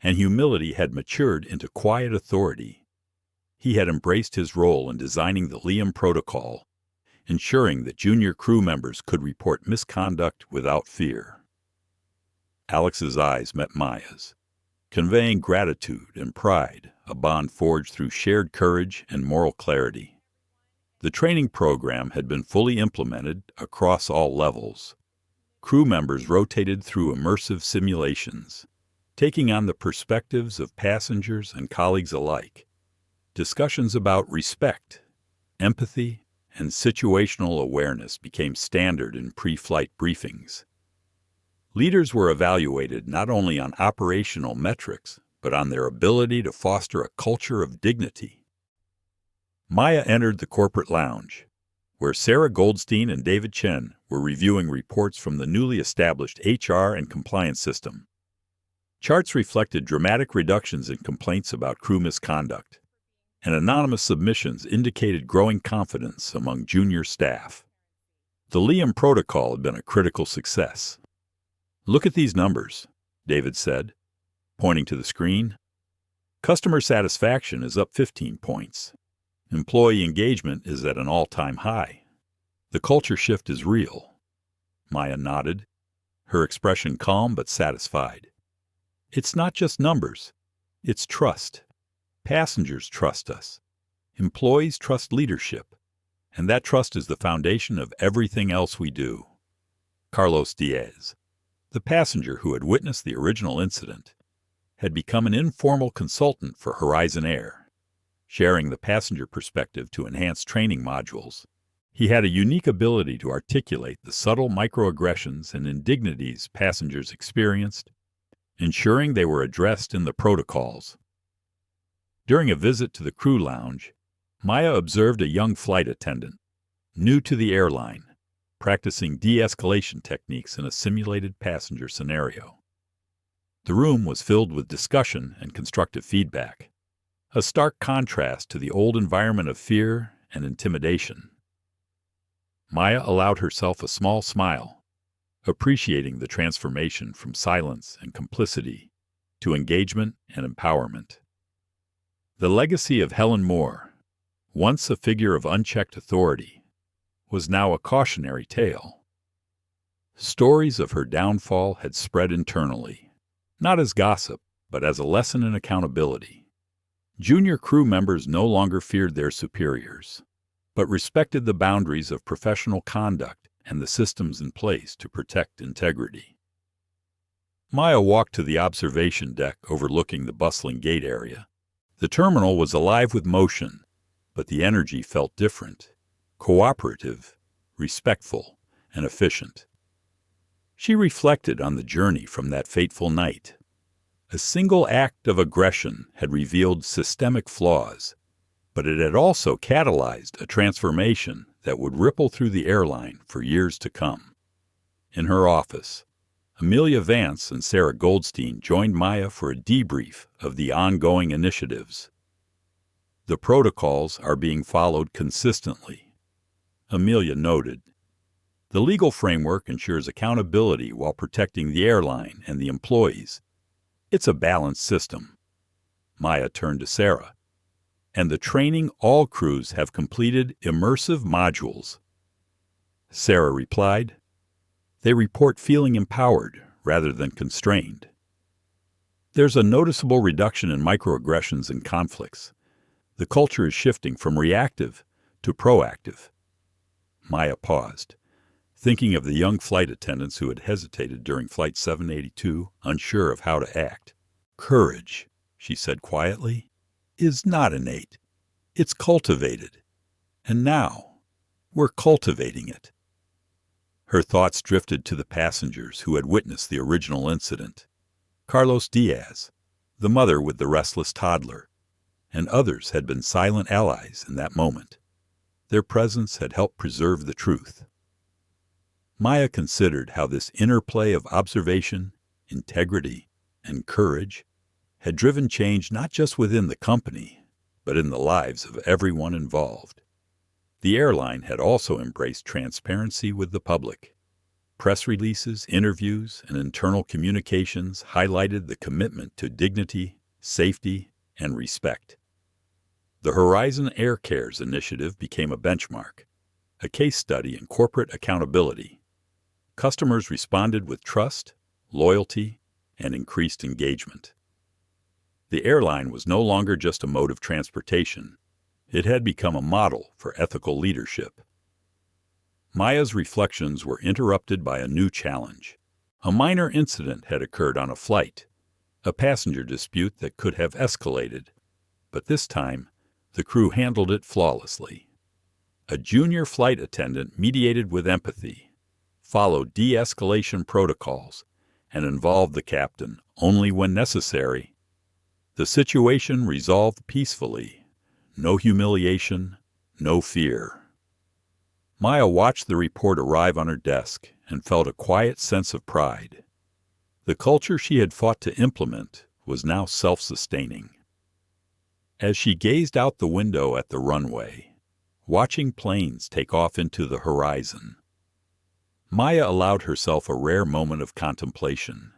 Speaker 1: and humility had matured into quiet authority. He had embraced his role in designing the Liam Protocol, ensuring that junior crew members could report misconduct without fear. Alex's eyes met Maya's, conveying gratitude and pride, a bond forged through shared courage and moral clarity. The training program had been fully implemented across all levels. Crew members rotated through immersive simulations, taking on the perspectives of passengers and colleagues alike. Discussions about respect, empathy, and situational awareness became standard in pre-flight briefings. Leaders were evaluated not only on operational metrics, but on their ability to foster a culture of dignity. Maya entered the corporate lounge, where Sarah Goldstein and David Chen were reviewing reports from the newly established HR and compliance system. Charts reflected dramatic reductions in complaints about crew misconduct, and anonymous submissions indicated growing confidence among junior staff. The Liam Protocol had been a critical success. "Look at these numbers," David said, pointing to the screen. "Customer satisfaction is up 15 points. Employee engagement is at an all-time high. The culture shift is real." Maya nodded, her expression calm but satisfied. "It's not just numbers. It's trust. Passengers trust us. Employees trust leadership. And that trust is the foundation of everything else we do." Carlos Diaz, the passenger who had witnessed the original incident, had become an informal consultant for Horizon Air, sharing the passenger perspective to enhance training modules. He had a unique ability to articulate the subtle microaggressions and indignities passengers experienced, ensuring they were addressed in the protocols. During a visit to the crew lounge, Maya observed a young flight attendant, new to the airline, practicing de-escalation techniques in a simulated passenger scenario. The room was filled with discussion and constructive feedback, a stark contrast to the old environment of fear and intimidation. Maya allowed herself a small smile, appreciating the transformation from silence and complicity to engagement and empowerment. The legacy of Helen Moore, once a figure of unchecked authority, was now a cautionary tale. Stories of her downfall had spread internally, not as gossip, but as a lesson in accountability. Junior crew members no longer feared their superiors, but respected the boundaries of professional conduct and the systems in place to protect integrity. Maya walked to the observation deck overlooking the bustling gate area. The terminal was alive with motion, but the energy felt different, cooperative, respectful, and efficient. She reflected on the journey from that fateful night. A single act of aggression had revealed systemic flaws, but it had also catalyzed a transformation that would ripple through the airline for years to come. In her office, Amelia Vance and Sarah Goldstein joined Maya for a debrief of the ongoing initiatives. "The protocols are being followed consistently," Amelia noted. "The legal framework ensures accountability while protecting the airline and the employees. It's a balanced system." Maya turned to Sarah. "And the training all crews have completed immersive modules." Sarah replied, "They report feeling empowered rather than constrained. There's a noticeable reduction in microaggressions and conflicts. The culture is shifting from reactive to proactive." Maya paused, thinking of the young flight attendants who had hesitated during Flight 782, unsure of how to act. "Courage," she said quietly, "is not innate. It's cultivated. And now, we're cultivating it." Her thoughts drifted to the passengers who had witnessed the original incident. Carlos Diaz, the mother with the restless toddler, and others had been silent allies in that moment. Their presence had helped preserve the truth. Maya considered how this interplay of observation, integrity, and courage had driven change not just within the company, but in the lives of everyone involved. The airline had also embraced transparency with the public. Press releases, interviews, and internal communications highlighted the commitment to dignity, safety, and respect. The Horizon Air Cares initiative became a benchmark, a case study in corporate accountability. Customers responded with trust, loyalty, and increased engagement. The airline was no longer just a mode of transportation. It had become a model for ethical leadership. Maya's reflections were interrupted by a new challenge. A minor incident had occurred on a flight, a passenger dispute that could have escalated, but this time, the crew handled it flawlessly. A junior flight attendant mediated with empathy, followed de-escalation protocols, and involved the captain only when necessary. The situation resolved peacefully. No humiliation, no fear. Maya watched the report arrive on her desk and felt a quiet sense of pride. The culture she had fought to implement was now self-sustaining. As she gazed out the window at the runway, watching planes take off into the horizon, Maya allowed herself a rare moment of contemplation.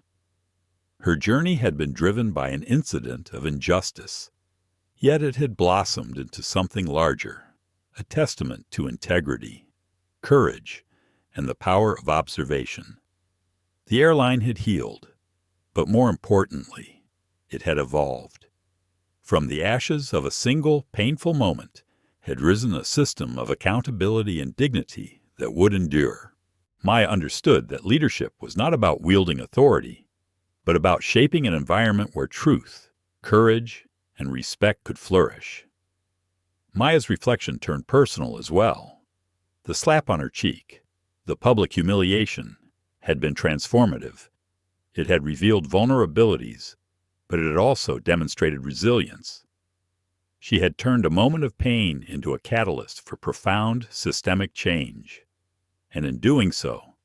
Speaker 1: Her journey had been driven by an incident of injustice, yet it had blossomed into something larger, a testament to integrity, courage, and the power of observation. The airline had healed, but more importantly, it had evolved. From the ashes of a single, painful moment had risen a system of accountability and dignity that would endure. Maya understood that leadership was not about wielding authority, but about shaping an environment where truth, courage, and respect could flourish. Maya's reflection turned personal as well. The slap on her cheek, the public humiliation, had been transformative. It had revealed vulnerabilities, but it had also demonstrated resilience. She had turned a moment of pain into a catalyst for profound systemic change. And in doing so,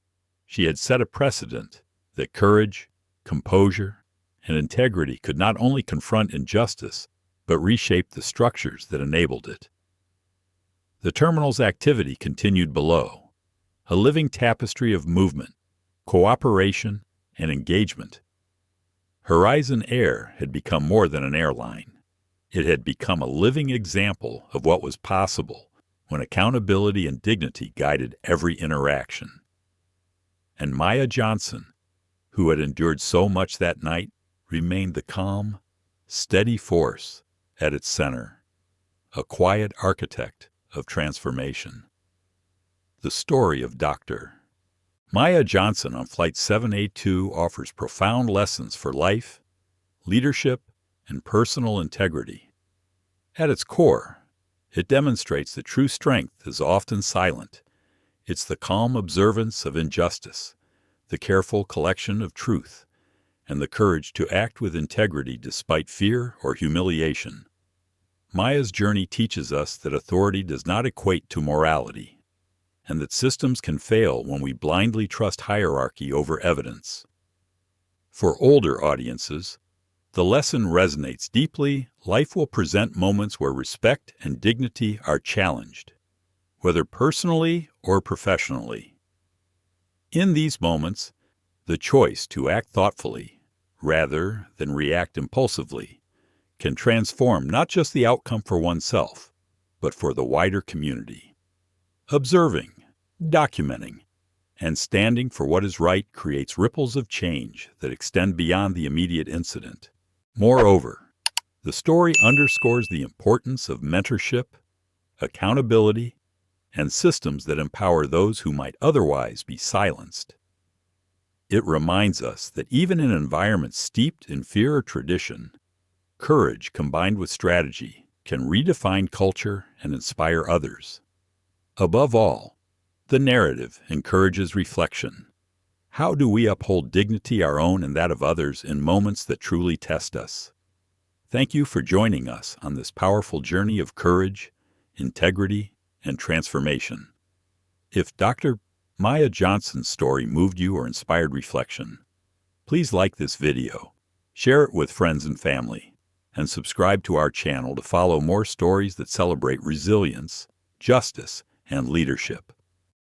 Speaker 1: she had set a precedent that courage, composure, and integrity could not only confront injustice, but reshape the structures that enabled it. The terminal's activity continued below, a living tapestry of movement, cooperation, and engagement. Horizon Air had become more than an airline. It had become a living example of what was possible when accountability and dignity guided every interaction. And Maya Johnson, who had endured so much that night, remained the calm, steady force at its center, a quiet architect of transformation. The story of Dr. Maya Johnson on Flight 782 offers profound lessons for life, leadership, and personal integrity. At its core, it demonstrates that true strength is often silent. It's the calm observance of injustice, the careful collection of truth, and the courage to act with integrity despite fear or humiliation. Maya's journey teaches us that authority does not equate to morality, and that systems can fail when we blindly trust hierarchy over evidence. For older audiences, the lesson resonates deeply. Life will present moments where respect and dignity are challenged, whether personally or professionally. In these moments, the choice to act thoughtfully, rather than react impulsively, can transform not just the outcome for oneself, but for the wider community. Observing, documenting, and standing for what is right creates ripples of change that extend beyond the immediate incident. Moreover, the story underscores the importance of mentorship, accountability, and systems that empower those who might otherwise be silenced. It reminds us that even in environments steeped in fear or tradition, courage combined with strategy can redefine culture and inspire others. Above all, the narrative encourages reflection. How do we uphold dignity, our own and that of others, in moments that truly test us? Thank you for joining us on this powerful journey of courage, integrity, and transformation. If Dr. Maya Johnson's story moved you or inspired reflection, please like this video, Share it with friends and family, and subscribe to our channel to follow more stories that celebrate resilience, justice, and leadership.